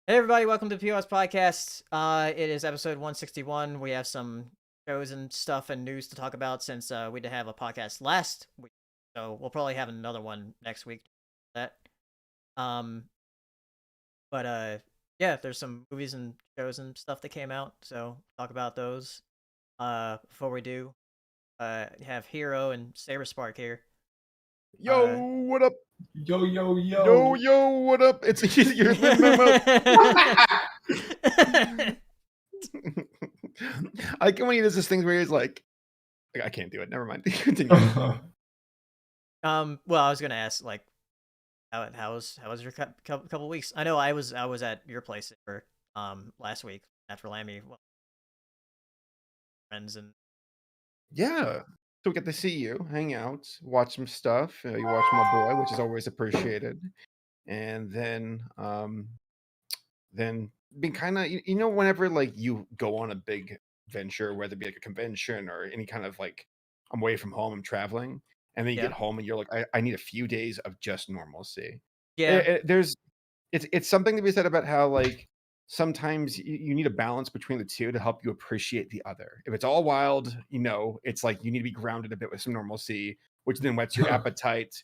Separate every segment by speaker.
Speaker 1: Hey everybody, welcome to POS Podcast. It is episode 161. We have some shows and stuff and news to talk about since we did have a podcast last week. So we'll probably have another one next week. That. Um, yeah, there's some movies and shows and stuff that came out. So talk about those. Before we do, have Hero and Saber Spark here.
Speaker 2: Yo, what up?
Speaker 3: Yo.
Speaker 2: Yo, what up? It's easier than my mouth. I like when he does this thing where he's like, I can't do it. Never mind. Continue.
Speaker 1: Well, I was gonna ask, like, how was your couple weeks? I know I was at your place for last week after Lammy, friends and
Speaker 2: Yeah. So we get to see you, hang out, watch some stuff. You watch my boy, which is always appreciated. And then being kind of, whenever like you go on a big venture, whether it be like a convention or any kind of like, I'm away from home, I'm traveling, and then you
Speaker 1: Yeah.
Speaker 2: get home and you're like, I need a few days of just normalcy.
Speaker 1: yeah.
Speaker 2: It's something to be said about how like sometimes you need a balance between the two to help you appreciate the other. If it's all wild, it's like you need to be grounded a bit with some normalcy, which then whets your appetite.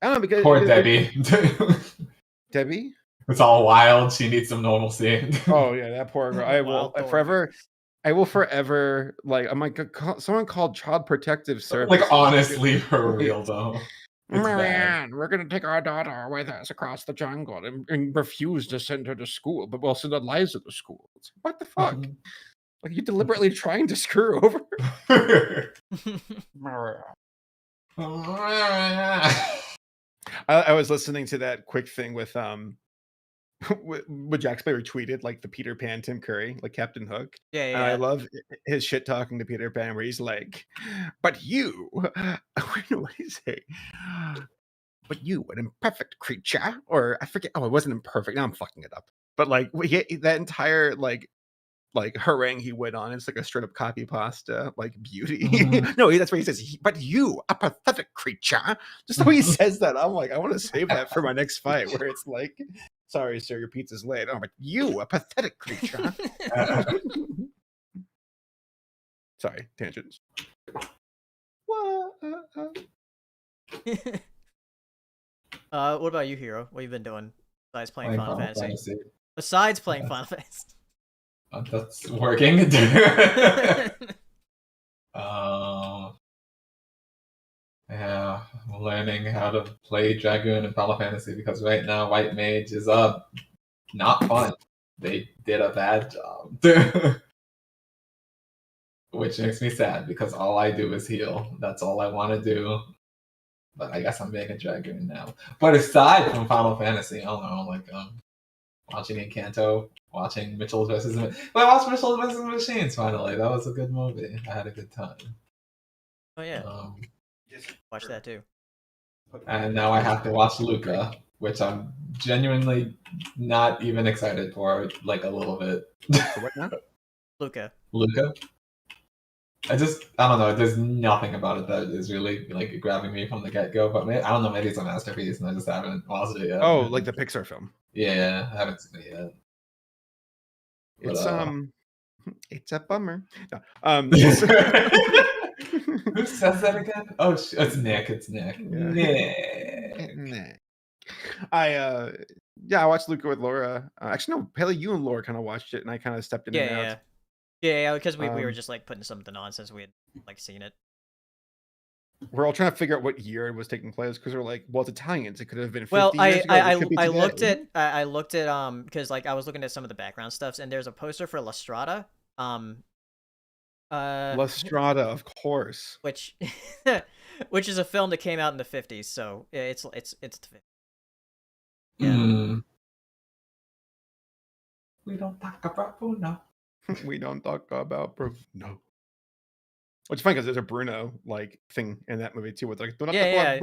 Speaker 2: I don't know, because
Speaker 3: Poor Debbie.
Speaker 2: Debbie?
Speaker 3: It's all wild. She needs some normalcy.
Speaker 2: Oh yeah, that poor girl. I will forever like, I'm like, someone called Child Protective Services.
Speaker 3: Like, honestly, for real though.
Speaker 2: Marianne, we're going to take our daughter with us across the jungle and refuse to send her to school, but we'll send Eliza to school. What the fuck? Like, you deliberately trying to screw her over? I was listening to that quick thing with what Jack Sparrow retweeted, like the Peter Pan Tim Curry, like Captain Hook.
Speaker 1: Yeah.
Speaker 2: And I love his shit talking to Peter Pan where he's like, but you, what do you say? But you, an imperfect creature, or I forget. Oh, it wasn't imperfect. Now I'm fucking it up. But like that entire like harangue he went on, it's like a straight up copy pasta, like beauty. No, that's where he says, but you, a pathetic creature. Just the way he says that, I'm like, I want to save that for my next fight, where it's like, sorry, sir, your pizza's late. Oh, but you, a pathetic creature. Sorry, tangents.
Speaker 1: What about you, Hero? What have you been doing besides playing Final Fantasy? Besides playing Final Fantasy.
Speaker 3: That's working. Yeah, I'm learning how to play Dragoon in Final Fantasy because right now White Mage is not fun. They did a bad job. Which makes me sad because all I do is heal. That's all I want to do. But I guess I'm making Dragoon now. But aside from Final Fantasy, I don't know, like watching Encanto, watching Mitchell vs. But I watched Mitchell vs. Machines finally. That was a good movie. I had a good time.
Speaker 1: Oh yeah. Watch that too.
Speaker 3: And now I have to watch Luca, which I'm genuinely not even excited for, like a little bit.
Speaker 2: What now?
Speaker 1: Luca.
Speaker 3: I don't know. There's nothing about it that is really like grabbing me from the get-go. But I don't know. Maybe it's a masterpiece, and I just haven't watched it yet.
Speaker 2: Oh, like the Pixar film.
Speaker 3: Yeah, I haven't seen it yet.
Speaker 2: It's a bummer. No,
Speaker 3: Who says that again? Oh, it's Nick. It's Nick.
Speaker 2: Yeah. Nick. I watched Luca with Laura. Actually, no, Haley, you and Laura kind of watched it, and I kind of stepped in and out.
Speaker 1: Yeah, because we were just like putting something on since we had like seen it.
Speaker 2: We're all trying to figure out what year it was taking place because we're like, well, it's Italians. It could have been 50
Speaker 1: well,
Speaker 2: years ago.
Speaker 1: I looked at because like I was looking at some of the background stuffs, and there's a poster for La Strada.
Speaker 2: La Strada, of course.
Speaker 1: Which is a film that came out in the 50s, so it's the 50s.
Speaker 3: Yeah. We don't talk about Bruno.
Speaker 2: We don't talk about Bruno. Which is funny because there's a Bruno like thing in that movie too, with like
Speaker 1: Bruno. Yeah.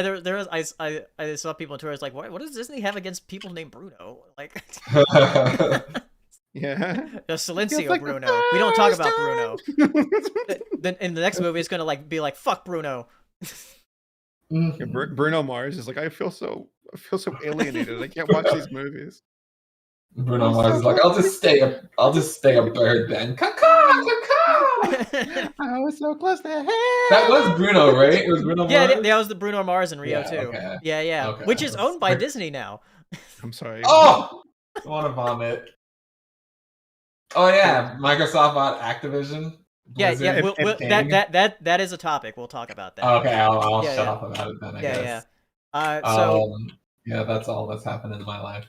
Speaker 1: There was I saw people on Twitter like, what does Disney have against people named Bruno? Like,
Speaker 2: yeah,
Speaker 1: the Silencio like Bruno. We don't talk about Bruno. Then in the next movie, it's gonna like be like, fuck Bruno.
Speaker 2: Yeah, Bruno Mars is like, I feel so alienated. I can't watch these movies.
Speaker 3: Bruno Mars is like, I'll just stay a bird then. Caw-caw, caw-caw.
Speaker 2: I was so close to heaven.
Speaker 3: That was Bruno, right? It was Bruno Mars?
Speaker 1: Yeah, that was the Bruno Mars in Rio
Speaker 3: Yeah,
Speaker 1: too.
Speaker 3: okay.
Speaker 1: Yeah.
Speaker 3: Okay.
Speaker 1: Which is owned by Disney now.
Speaker 2: I'm sorry.
Speaker 3: Oh! I want to vomit. Oh yeah, Microsoft bought Activision.
Speaker 1: Yeah.
Speaker 3: Blizzard.
Speaker 1: That is a topic. We'll talk about that.
Speaker 3: Okay, I'll
Speaker 1: Yeah,
Speaker 3: shut
Speaker 1: yeah.
Speaker 3: up about it then, I guess.
Speaker 1: So
Speaker 3: Yeah, that's all that's happened in my life.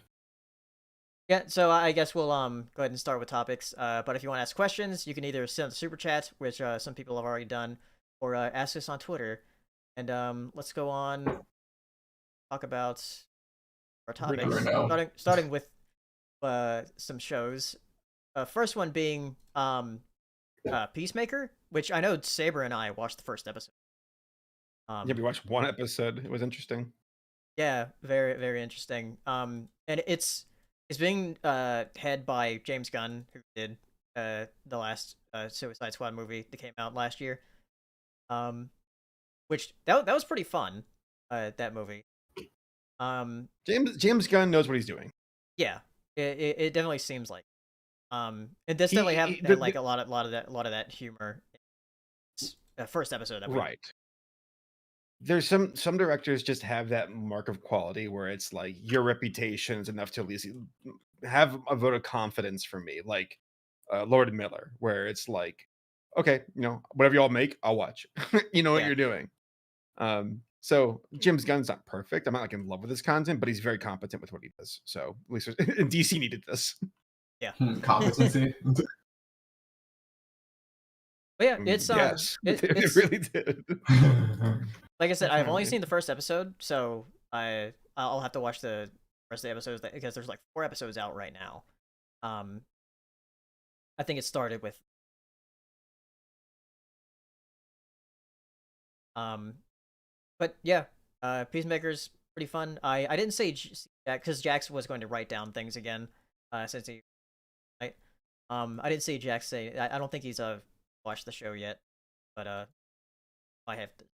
Speaker 1: yeah, so I guess we'll go ahead and start with topics. But if you want to ask questions, you can either send the super chat, which some people have already done, or ask us on Twitter. And let's go on talk about our topics.
Speaker 3: Bruno.
Speaker 1: Starting with some shows. First one being Peacemaker, which I know Saber and I watched the first episode.
Speaker 2: Yeah, we watched one episode. It was interesting.
Speaker 1: Yeah, very very interesting. And it's being head by James Gunn, who did the last Suicide Squad movie that came out last year. Which that was pretty fun. That movie.
Speaker 2: James Gunn knows what he's doing.
Speaker 1: Yeah, it definitely seems like. And this definitely had like a lot of that humor. First episode of it.
Speaker 2: Right. There's some directors just have that mark of quality where it's like your reputation is enough to at least have a vote of confidence for me, like Lord Miller, where it's like, okay, whatever y'all make, I'll watch. You know what you're doing. So James Gunn's not perfect. I'm not like in love with his content, but he's very competent with what he does. So at least DC needed this.
Speaker 1: Yeah,
Speaker 3: competency.
Speaker 1: But yeah, it's
Speaker 2: it really did.
Speaker 1: Like I said, I've only seen the first episode, so I'll have to watch the rest of the episodes because there's like 4 episodes out right now. I think it started with but yeah, Peacemaker's pretty fun. I didn't say Jack because Jax was going to write down things again since he right. I didn't see Jax say. I don't think he's watched the show yet, but I have to.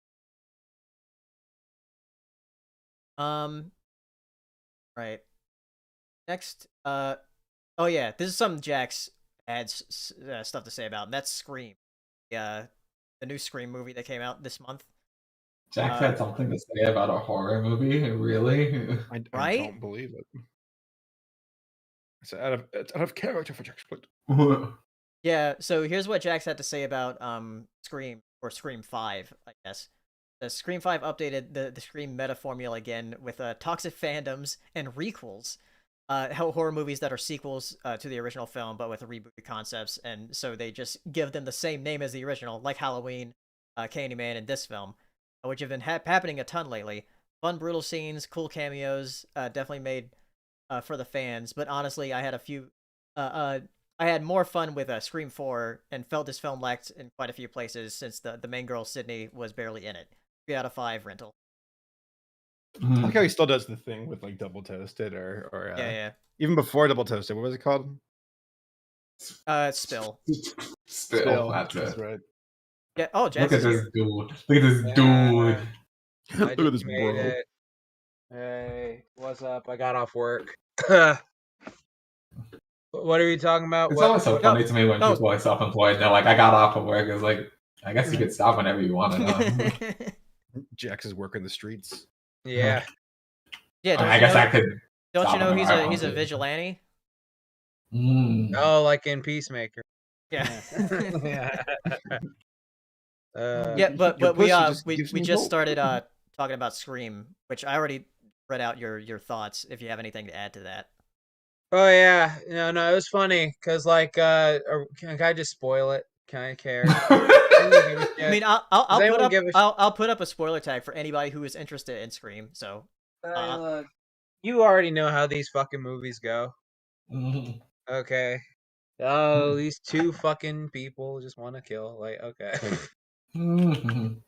Speaker 1: Right. Next, oh yeah, this is something Jax had stuff to say about, and that's Scream. The new Scream movie that came out this month.
Speaker 3: Jax had something to say about a horror movie, really?
Speaker 2: I
Speaker 1: Right?
Speaker 2: don't believe it. It's out of character for Jax.
Speaker 1: Yeah, so here's what Jax had to say about Scream, or Scream 5, I guess. The Scream 5 updated the Scream meta formula again with toxic fandoms and requels. Horror movies that are sequels to the original film, but with rebooted concepts, and so they just give them the same name as the original, like Halloween, Candyman, and this film, which have been happening a ton lately. Fun, brutal scenes, cool cameos, definitely made for the fans. But honestly, I had a few. I had more fun with Scream 4 and felt this film lacked in quite a few places since the main girl Sydney was barely in it. 3 out of 5 rental.
Speaker 2: I like how he still does the thing with like Double Toasted or
Speaker 1: yeah.
Speaker 2: Even before Double Toasted, what was it called?
Speaker 1: Spill.
Speaker 3: Spill.
Speaker 2: That's right.
Speaker 1: Yeah. Oh, Jax.
Speaker 3: Look at this dude. Look at this dude.
Speaker 2: Look at this bro.
Speaker 4: It. Hey, what's up? I got off work. What are we talking about?
Speaker 3: It's always so funny to me when people are self-employed. They're like, I got off of work. It's like, I guess you could stop whenever you want to.
Speaker 2: Jax is working the streets.
Speaker 4: Yeah.
Speaker 1: Yeah.
Speaker 3: I guess I could.
Speaker 1: Don't you know he's a vigilante?
Speaker 4: Oh, like in Peacemaker.
Speaker 1: Yeah.
Speaker 4: Yeah.
Speaker 1: Yeah, but we just started talking about Scream, which I already read out your thoughts. If you have anything to add to that.
Speaker 4: Oh yeah, no, it was funny because like, can I just spoil it? Can I care?
Speaker 1: I mean, I'll put up a spoiler tag for anybody who is interested in Scream. So,
Speaker 4: look, you already know how these fucking movies go. Okay. Oh, these 2 fucking people just want to kill. Like, okay.
Speaker 3: You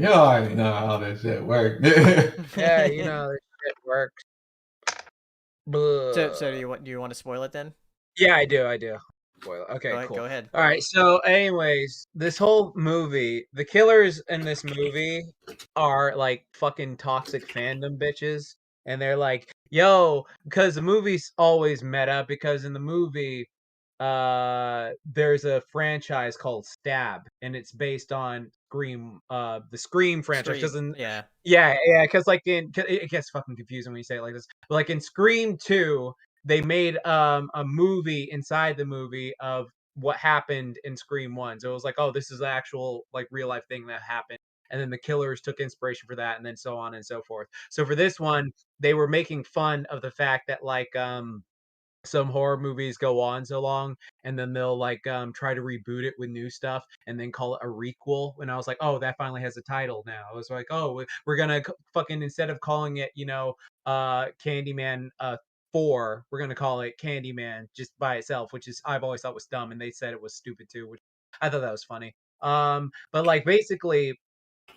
Speaker 3: already know how this shit works.
Speaker 4: Yeah, you know this shit works.
Speaker 1: So do you want to spoil it then?
Speaker 4: Yeah, I do. Spoil it. Okay, cool.
Speaker 1: Go ahead.
Speaker 4: All right. So, anyways, this whole movie, the killers in this movie are like fucking toxic fandom bitches, and they're like, yo, because the movie's always meta, because in the movie, there's a franchise called Stab, and it's based on Scream, the Scream franchise.
Speaker 1: Scream, yeah.
Speaker 4: Yeah, because like it gets fucking confusing when you say it like this. But like in Scream 2, they made a movie inside the movie of what happened in Scream 1. So it was like, oh, this is the actual like real life thing that happened. And then the killers took inspiration for that, and then so on and so forth. So for this one, they were making fun of the fact that like some horror movies go on so long, and then they'll like try to reboot it with new stuff and then call it a requel. And I was like, oh, that finally has a title now. I was like, oh, we're gonna fucking, instead of calling it, Candyman 4, we're gonna call it Candyman just by itself, which is, I've always thought was dumb, and they said it was stupid too, which I thought that was funny. But like basically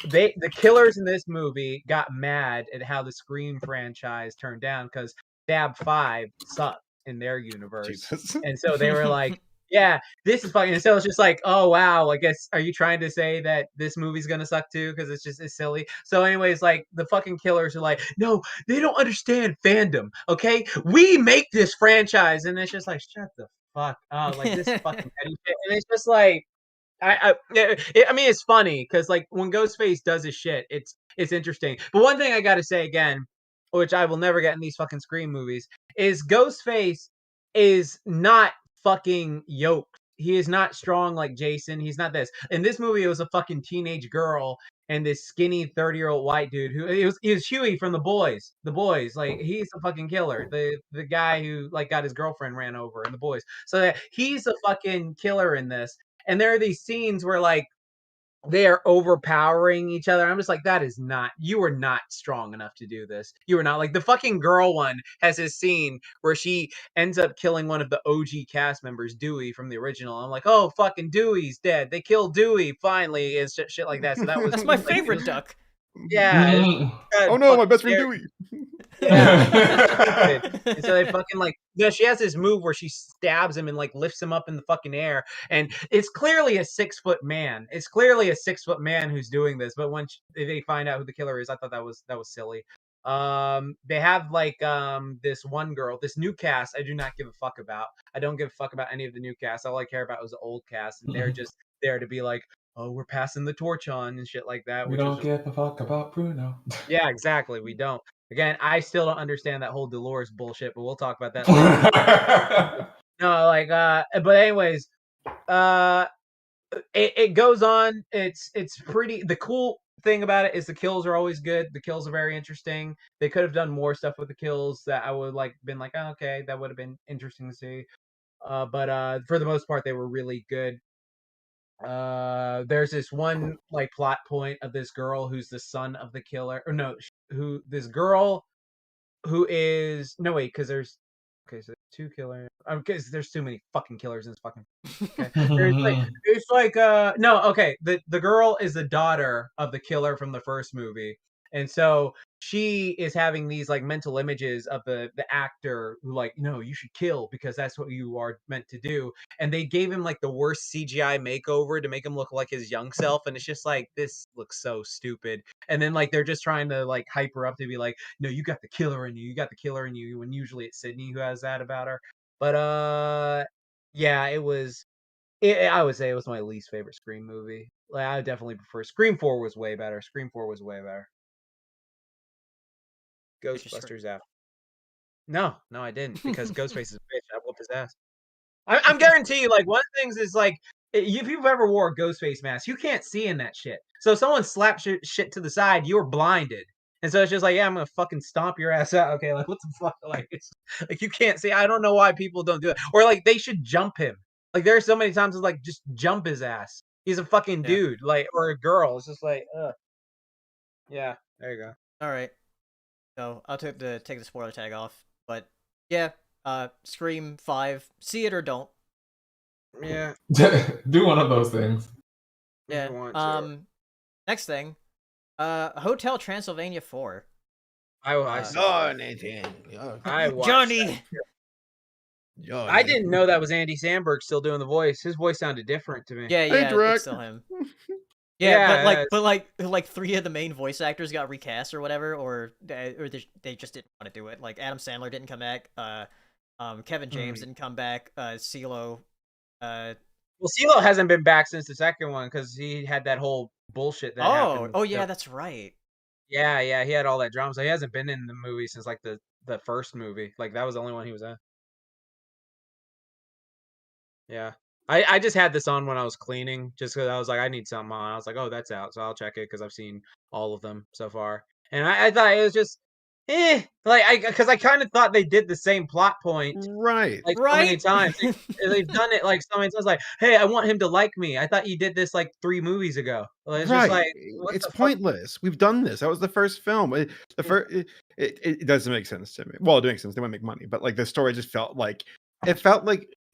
Speaker 4: the killers in this movie got mad at how the Scream franchise turned down because Stab 5 sucked in their universe.
Speaker 2: Jesus.
Speaker 4: And so they were like, yeah, this is fucking. And so it's just like, oh wow, I guess, are you trying to say that this movie's gonna suck too? Because it's silly. So, anyways, like the fucking killers are like, no, they don't understand fandom. Okay, we make this franchise, and it's just like, shut the fuck up, like this fucking petty shit. And it's just like, I mean, it's funny because like when Ghostface does his shit, it's interesting. But one thing I got to say again, which I will never get in these fucking Scream movies, is Ghostface is not fucking yoked. He is not strong like Jason. He's not this. In this movie, it was a fucking teenage girl and this skinny 30-year-old white dude who he was Huey from The Boys. The Boys, like he's a fucking killer. The guy who like got his girlfriend ran over in The Boys. So he's a fucking killer in this. And there are these scenes where like they are overpowering each other. I'm just like, you are not strong enough to do this. You are not. Like the fucking girl one has this scene where she ends up killing one of the OG cast members, Dewey from the original. I'm like, oh, fucking Dewey's dead. They killed Dewey finally, and shit like that. So that was
Speaker 1: That's my
Speaker 4: like,
Speaker 1: favorite duck.
Speaker 4: Yeah.
Speaker 2: Oh no, my best friend Dewey.
Speaker 4: Yeah. And so they fucking like, she has this move where she stabs him and like lifts him up in the fucking air, and it's clearly a 6-foot man. It's clearly a 6-foot man who's doing this. But when they find out who the killer is, I thought that was silly. They have like this one girl, this new cast. I do not give a fuck about. I don't give a fuck about any of the new cast. All I care about was the old cast, and they're just there to be like, oh, we're passing the torch on and shit like that.
Speaker 3: We don't give a fuck about Bruno.
Speaker 4: Yeah, exactly. We don't. Again, I still don't understand that whole Dolores bullshit, but we'll talk about that later. No, like, but anyways, it goes on. It's pretty. The cool thing about it is the kills are always good. The kills are very interesting. They could have done more stuff with the kills that I would like been like, oh, okay, that would have been interesting to see. But for the most part, they were really good. There's this one like plot point of this girl who's the son of the killer, or no, who this girl who is no wait, because there's so there's 2 killers. Because there's too many fucking killers in this fucking. Okay. It's like no, okay. The girl is the daughter of the killer from the first movie, and so she is having these like mental images of the actor who like, no, you should kill because that's what you are meant to do. And they gave him like the worst CGI makeover to make him look like his young self, and it's just like, this looks so stupid. And then like they're just trying to like hype her up to be like, no, you got the killer in you, when usually it's Sydney who has that about her. But yeah, I would say it was my least favorite Scream movie. Like I definitely prefer Scream 4 was way better. Ghostbusters after. No, I didn't, because Ghostface is a bitch. I whooped his ass. I'm guarantee you, like, one of the things is like, if you've ever wore a Ghostface mask, you can't see in that shit. So if someone slaps shit to the side, you're blinded. And so it's just like, yeah, I'm gonna fucking stomp your ass out. Okay, like what the fuck? Like it's like you can't see. I don't know why people don't do it. Or like they should jump him. Like there are so many times it's like just jump his ass. He's a fucking dude, like, or a girl. It's just like, ugh. Yeah, there you go.
Speaker 1: All right. So I'll take the spoiler tag off. But yeah, Scream 5, see it or don't.
Speaker 4: Yeah.
Speaker 3: Do one of those things.
Speaker 1: Yeah. Next thing, Hotel Transylvania 4.
Speaker 4: I saw
Speaker 2: Nathan.
Speaker 4: I watched
Speaker 1: Johnny.
Speaker 4: I didn't know that was Andy Samberg still doing the voice. His voice sounded different to me.
Speaker 1: Yeah,
Speaker 2: Hey,
Speaker 1: it's still him. Yeah,
Speaker 4: Yeah,
Speaker 1: but like 3 of the main voice actors got recast or whatever, or they just didn't want to do it. Like Adam Sandler didn't come back. Kevin James didn't come back. CeeLo.
Speaker 4: Well, CeeLo hasn't been back since the second one because he had that whole bullshit that happened.
Speaker 1: Oh yeah, that's right.
Speaker 4: Yeah, he had all that drama. So he hasn't been in the movie since like the first movie. Like that was the only one he was in. Yeah. I just had this on when I was cleaning, just because I was like, I need something on. I was like, oh, that's out, so I'll check it because I've seen all of them so far. And I thought it was just, because I kind of thought they did the same plot point
Speaker 2: Right.
Speaker 4: like so many
Speaker 1: Right?
Speaker 4: times. They've done it like so many times. Like, hey, I want him to like me. I thought you did this like 3 movies ago. Like, it's just
Speaker 2: Right.
Speaker 4: like, what
Speaker 2: It's
Speaker 4: the fuck?
Speaker 2: pointless. We've done this. That was the first film. The first it doesn't make sense to me. Well, it makes sense. They want to make money, but like the story just felt like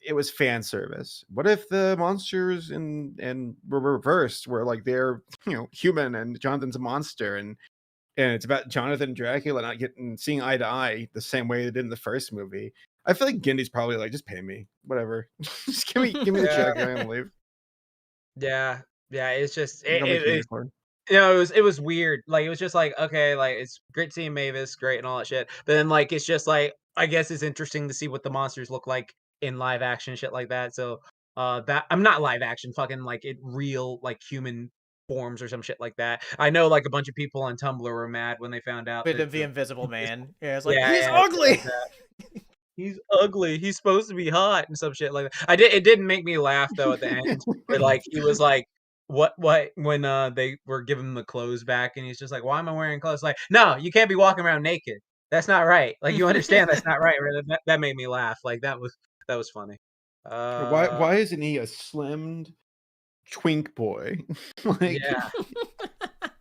Speaker 2: it was fan service. What if the monsters and were reversed, where like they're human and Jonathan's a monster, and it's about Jonathan and Dracula not seeing eye to eye the same way they did in the first movie. I feel like Gindy's probably like, just pay me, whatever. Just give me the check and I'm gonna leave.
Speaker 4: Yeah, it's just
Speaker 2: I'll make a unicorn.
Speaker 4: it was weird. Like it was just like, okay, like it's great seeing Mavis, great and all that shit. But then like it's just like I guess it's interesting to see what the monsters look like in live action shit like that. So that I'm not live action, fucking like it real like human forms or some shit like that. I know like a bunch of people on Tumblr were mad when they found out
Speaker 1: With
Speaker 4: that
Speaker 1: the Invisible Man. Yeah, it's like
Speaker 4: yeah,
Speaker 1: he's
Speaker 4: yeah, shit
Speaker 1: ugly.
Speaker 4: like that. He's ugly. He's supposed to be hot and some shit like that. It didn't make me laugh though at the end. Where like he was like, what when they were giving him the clothes back and he's just like, why am I wearing clothes? Like, no, you can't be walking around naked. That's not right. Like you understand that's not right. Right? That made me laugh. Like that was funny.
Speaker 2: Why isn't he a slimmed twink boy? Like,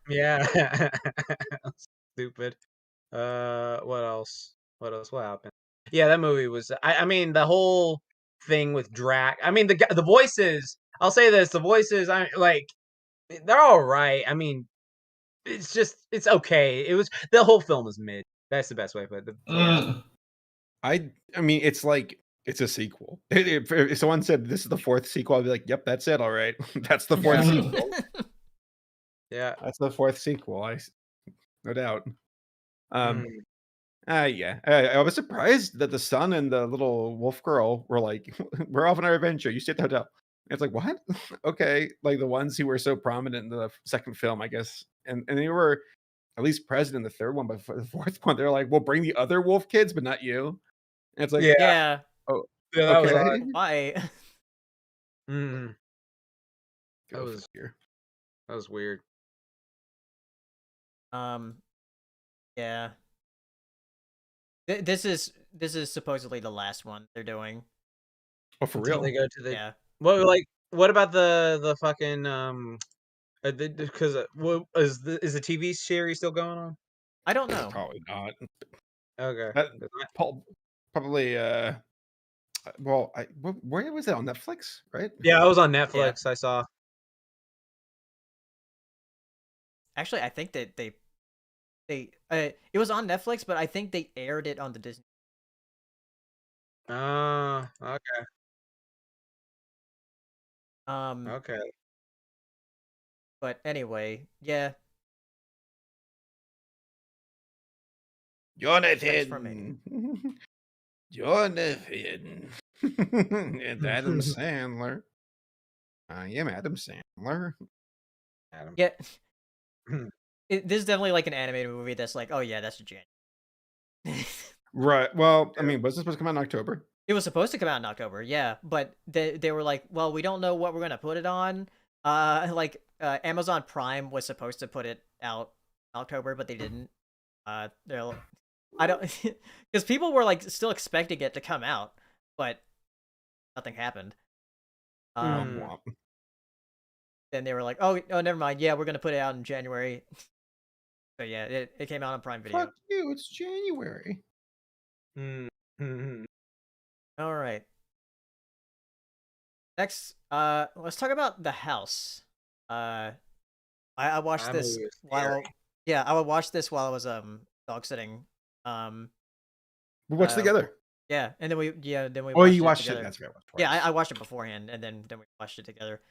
Speaker 4: yeah. Stupid. What else? What happened? Yeah, that movie was. I mean, the whole thing with Drac. I mean, the voices. I'll say this: the voices. I like. They're all right. I mean, it's okay. It was the whole film is mid. That's the best way to put it.
Speaker 2: I mean, it's like it's a sequel. If someone said this is the 4th sequel, I'd be like, yep, that's it. All right, that's the 4th sequel.
Speaker 4: Yeah,
Speaker 2: That's the 4th sequel. No doubt.
Speaker 4: Mm.
Speaker 2: Yeah. I was surprised that the son and the little wolf girl were like, we're off on our adventure. You stay at the hotel. And it's like, what? Okay. Like the ones who were so prominent in the second film, I guess. And they were at least present in the third one, but for the 4th one, they're like, we'll bring the other wolf kids, but not you. And it's like,
Speaker 4: yeah,
Speaker 1: Yeah.
Speaker 2: oh,
Speaker 4: yeah. That was
Speaker 2: okay.
Speaker 4: odd.
Speaker 1: Why?
Speaker 4: Mm,
Speaker 2: Go
Speaker 4: was-
Speaker 2: figure.
Speaker 4: that was weird.
Speaker 1: Yeah. This is supposedly the last one they're doing.
Speaker 2: Oh, for
Speaker 4: Until
Speaker 2: real?
Speaker 4: they go to the
Speaker 1: Yeah.
Speaker 4: what about the fucking because what is the TV series still going on?
Speaker 1: I don't know.
Speaker 2: Probably not.
Speaker 4: Okay.
Speaker 2: Probably. Well, where was it on Netflix? Right?
Speaker 4: Yeah, I was on Netflix. I saw.
Speaker 1: Actually, I think that they it was on Netflix, but I think they aired it on the Disney.
Speaker 4: Okay. Okay.
Speaker 1: But anyway, yeah.
Speaker 2: Jonathan. Jonathan. And Adam Sandler. I am Adam Sandler.
Speaker 4: Adam.
Speaker 1: Yeah. This is definitely like an animated movie that's like, oh yeah, that's a Jan.
Speaker 2: Right. Well, I mean, was this supposed to come out in October?
Speaker 1: It was supposed to come out in October, yeah, but they were like, well, we don't know what we're gonna put it on. Amazon Prime was supposed to put it out in October, but they didn't. I don't, because people were like still expecting it to come out, but nothing happened. Then they were like, oh, never mind. Yeah, we're gonna put it out in January. So yeah, it came out on Prime Video.
Speaker 2: Fuck you! It's January.
Speaker 1: All right. Next, let's talk about The House. I watched this while I would watch this while I was dog sitting.
Speaker 2: We watched together.
Speaker 1: Yeah, and then we
Speaker 2: Oh, you watched
Speaker 1: together.
Speaker 2: it. That's right.
Speaker 1: Yeah, I watched it beforehand, and then we watched it together.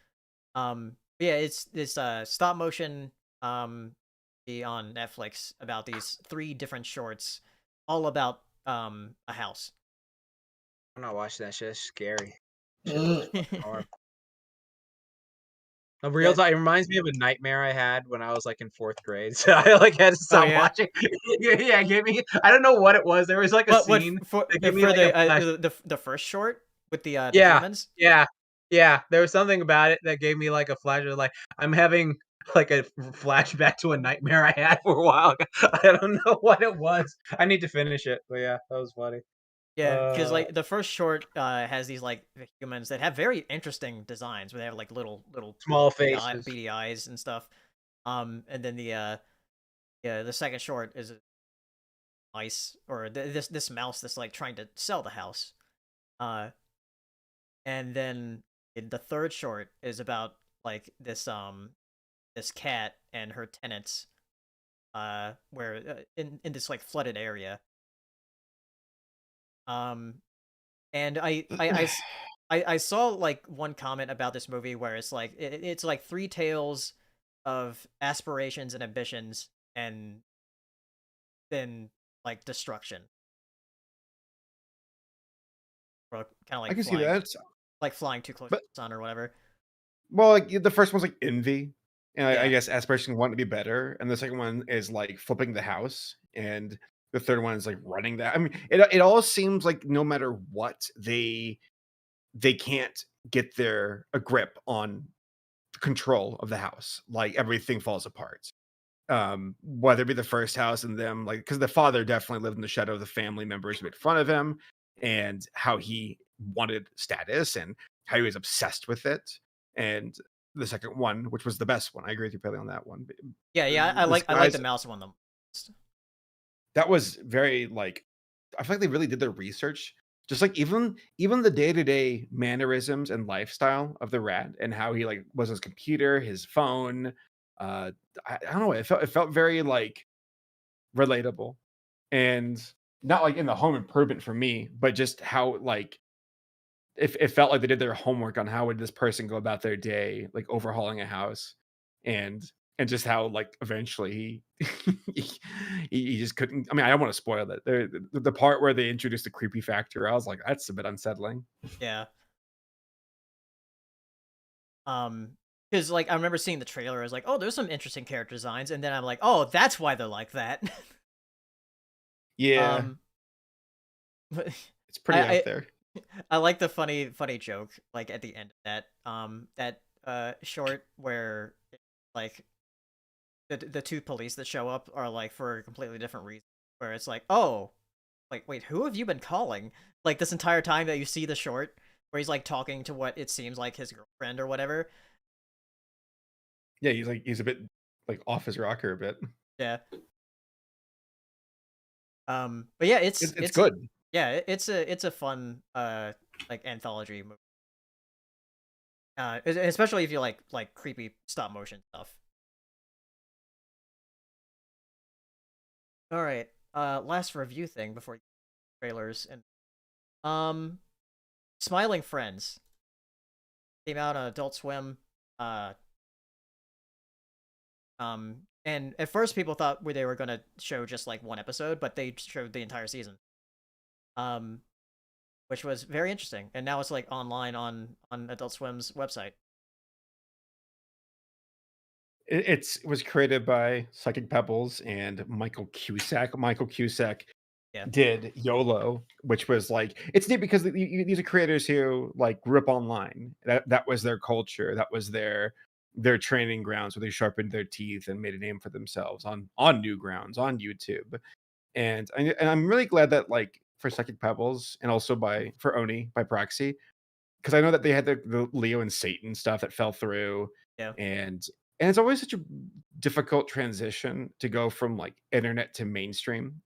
Speaker 1: Yeah, it's this stop motion be on Netflix about these 3 different shorts, all about a house.
Speaker 4: I'm not watching that shit. It's scary. Shit
Speaker 3: Mm.
Speaker 4: looks fucking horrible. A real
Speaker 1: Yeah.
Speaker 4: talk, it reminds me of a nightmare I had when I was like in 4th grade. So I like had to stop
Speaker 1: yeah?
Speaker 4: watching. Yeah, it gave me. I don't know what it was. There was like a
Speaker 1: What
Speaker 4: scene
Speaker 1: for
Speaker 4: that gave me
Speaker 1: for
Speaker 4: like a flash.
Speaker 1: the first short with the
Speaker 4: Yeah,
Speaker 1: humans?
Speaker 4: yeah. There was something about it that gave me like a flash of like I'm having like a flashback to a nightmare I had for a while. I don't know what it was. I need to finish it. But yeah, that was funny.
Speaker 1: Yeah, because like the first short has these like humans that have very interesting designs where they have like little
Speaker 4: Small
Speaker 1: beady,
Speaker 4: faces.
Speaker 1: beady eyes and stuff. And then the second short is mice or this mouse that's like trying to sell the house. And then the third short is about like this cat and her tenants where in this like flooded area. And I saw like one comment about this movie where it's like it's like 3 tales of aspirations and ambitions and then like destruction. Or kind of
Speaker 2: I
Speaker 1: like
Speaker 2: can see that.
Speaker 1: flying too close
Speaker 2: But
Speaker 1: to the sun or whatever.
Speaker 2: well, like the first one's like envy, and I
Speaker 1: Yeah.
Speaker 2: guess aspiration wanting to be better, and the second one is like flipping the house, and the third one is like running that. I mean, it all seems like no matter what they can't get a grip on control of the house. Like everything falls apart. Whether it be the first house and them, like because the father definitely lived in the shadow of the family members who made fun of him, and how he wanted status and how he was obsessed with it. And the second one, which was the best one, I agree with you, Pelly, on that one.
Speaker 1: Yeah, I
Speaker 2: This
Speaker 1: like the
Speaker 2: guy's
Speaker 1: mouse one the most.
Speaker 2: that was very like I feel like they really did their research. Just like even the day-to-day mannerisms and lifestyle of the rat and how he like was his computer, his phone. I don't know. It felt very like relatable, and not like in the home improvement for me, but just how like it felt like they did their homework on how would this person go about their day, like overhauling a house, and just how like eventually he just couldn't. I mean, I don't want to spoil it. The part where they introduced the creepy factor, I was like, that's a bit unsettling.
Speaker 1: Yeah. Because like I remember seeing the trailer, I was like, oh, there's some interesting character designs, and then I'm like, oh, that's why they're like that.
Speaker 2: Yeah,
Speaker 1: um, but
Speaker 2: it's pretty
Speaker 1: I
Speaker 2: out there.
Speaker 1: I like the funny joke like at the end of that short where like the 2 police that show up are like for a completely different reason, where it's like, oh, like wait, who have you been calling like this entire time that you see the short where he's like talking to what it seems like his girlfriend or whatever.
Speaker 2: Yeah, he's a bit like off his rocker a bit.
Speaker 1: Yeah. But yeah,
Speaker 2: It's good.
Speaker 1: yeah, it's a fun like anthology movie. Especially if you like creepy stop motion stuff. All right. Last review thing before trailers and Smiling Friends came out on Adult Swim. And at first people thought they were gonna show just like one episode, but they showed the entire season. Which was very interesting. And now it's like online on Adult Swim's website.
Speaker 2: It was created by Psychic Pebbles and Michael Cusack. Michael Cusack
Speaker 1: Yeah.
Speaker 2: did YOLO, which was like it's neat because these are creators who like grew up online. That was their culture. That was their training grounds where they sharpened their teeth and made a name for themselves on new grounds on YouTube. And I'm really glad that like for Psychic Pebbles and also for Oni by proxy, because I know that they had the Leo and Satan stuff that fell through.
Speaker 1: Yeah.
Speaker 2: And it's always such a difficult transition to go from like internet to mainstream,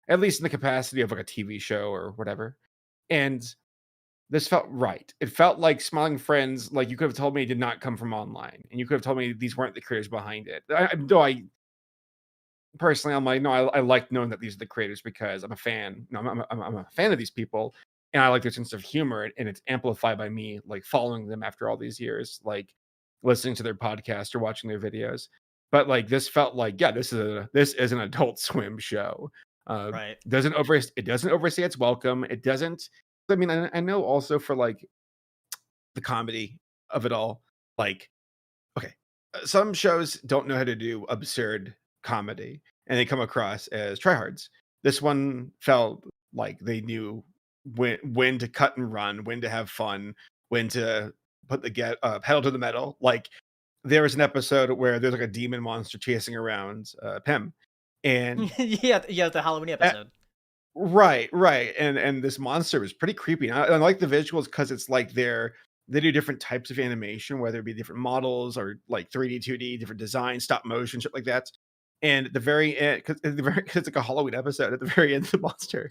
Speaker 2: at least in the capacity of like a TV show or whatever. And this felt right. It felt like Smiling Friends, like you could have told me it did not come from online, and you could have told me these weren't the creators behind it. Though I personally, I'm like, no, I like knowing that these are the creators because I'm a fan. No, I'm a fan of these people, and I like their sense of humor, and it's amplified by me like following them after all these years. Like listening to their podcast or watching their videos. But like this felt like, yeah, this is an Adult Swim show.
Speaker 1: Right.
Speaker 2: It doesn't overstay its welcome. It doesn't. I mean, I know also for like the comedy of it all, like, okay, some shows don't know how to do absurd comedy and they come across as tryhards. This one felt like they knew when to cut and run, when to have fun, when to put the pedal to the metal. Like there was an episode where there's like a demon monster chasing around Pym, and
Speaker 1: yeah, the Halloween episode.
Speaker 2: Right, and this monster was pretty creepy. I like the visuals because it's like they do different types of animation, whether it be different models or like 3D, 2D, different designs, stop motion, shit like that. And at the very end, because it's like a Halloween episode, at the very end, the monster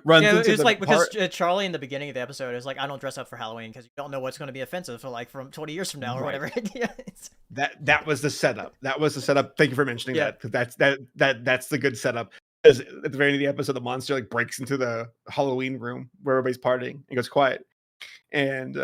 Speaker 2: runs
Speaker 1: Yeah,
Speaker 2: into
Speaker 1: it was
Speaker 2: the
Speaker 1: like because
Speaker 2: part.
Speaker 1: Charlie in the beginning of the episode is like, I don't dress up for Halloween because you don't know what's going to be offensive for like from 20 years from now or
Speaker 2: Right.
Speaker 1: whatever. Yeah,
Speaker 2: That was the setup. That was the setup. Thank you for mentioning
Speaker 1: Yeah.
Speaker 2: that, because that's the good setup. Because at the very end of the episode, the monster like breaks into the Halloween room where everybody's partying and goes quiet. And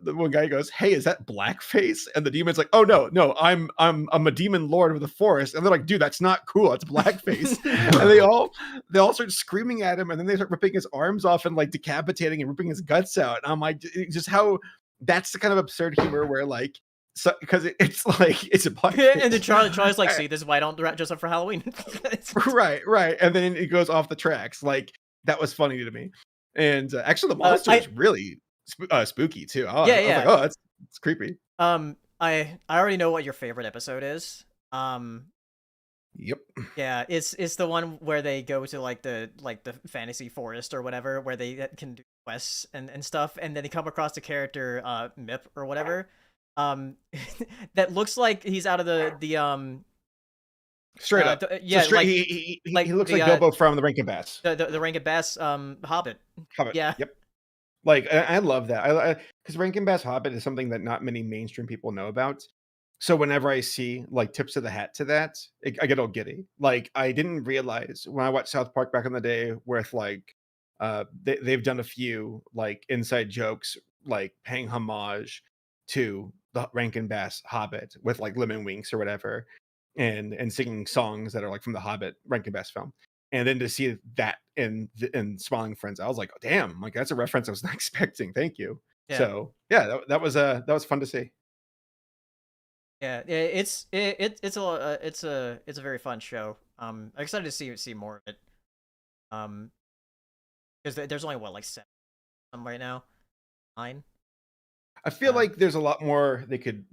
Speaker 2: the one guy goes, "Hey, is that blackface?" And the demon's like, "Oh no, I'm a demon lord of the forest." And they're like, "Dude, that's not cool. That's blackface." And they all start screaming at him, and then they start ripping his arms off and like decapitating and ripping his guts out. And I'm like, just how that's the kind of absurd humor where like, so because it's like it's a blackface.
Speaker 1: and then Charlie's like, see, this is why I don't dress up for Halloween.
Speaker 2: right, and then it goes off the tracks. Like that was funny to me. And actually, the monster is really spooky too. I was like, oh, it's creepy.
Speaker 1: I already know what your favorite episode is.
Speaker 2: Yep.
Speaker 1: Yeah, it's the one where they go to like the fantasy forest or whatever, where they can do quests and stuff, and then they come across the character Mip or whatever. That looks like he's out of the
Speaker 2: straight up. He looks like Bilbo from the Rankin Bass.
Speaker 1: The Rankin Bass Hobbit. Yeah.
Speaker 2: Yep. Like I love that. Because Rankin Bass Hobbit is something that not many mainstream people know about. So whenever I see like tips of the hat to that, I get all giddy. Like I didn't realize when I watched South Park back in the day, with like they've done a few like inside jokes, like paying homage to the Rankin Bass Hobbit with like Lemon Winks or whatever, and singing songs that are like from the Hobbit Rankin Bass film. And then to see that in Smiling Friends, I was like, oh, damn, like that's a reference I was not expecting. Thank you. Yeah. So yeah, that was fun to see.
Speaker 1: Yeah, it's a very fun show. I'm excited to see more of it. Because there's only what, like 7 right now, 9.
Speaker 2: I feel like there's a lot more they could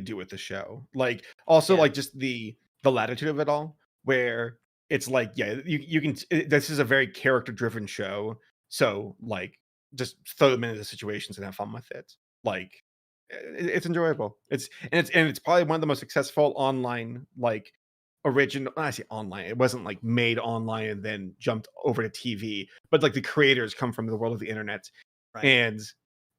Speaker 2: do with the show. Like also like just the latitude of it all, where it's like, yeah, you can. This is a very character driven show, so like just throw them into the situations and have fun with it. Like it's enjoyable. It's probably one of the most successful online like original. I say online. It wasn't like made online and then jumped over to TV, but like the creators come from the world of the internet,
Speaker 1: right.
Speaker 2: and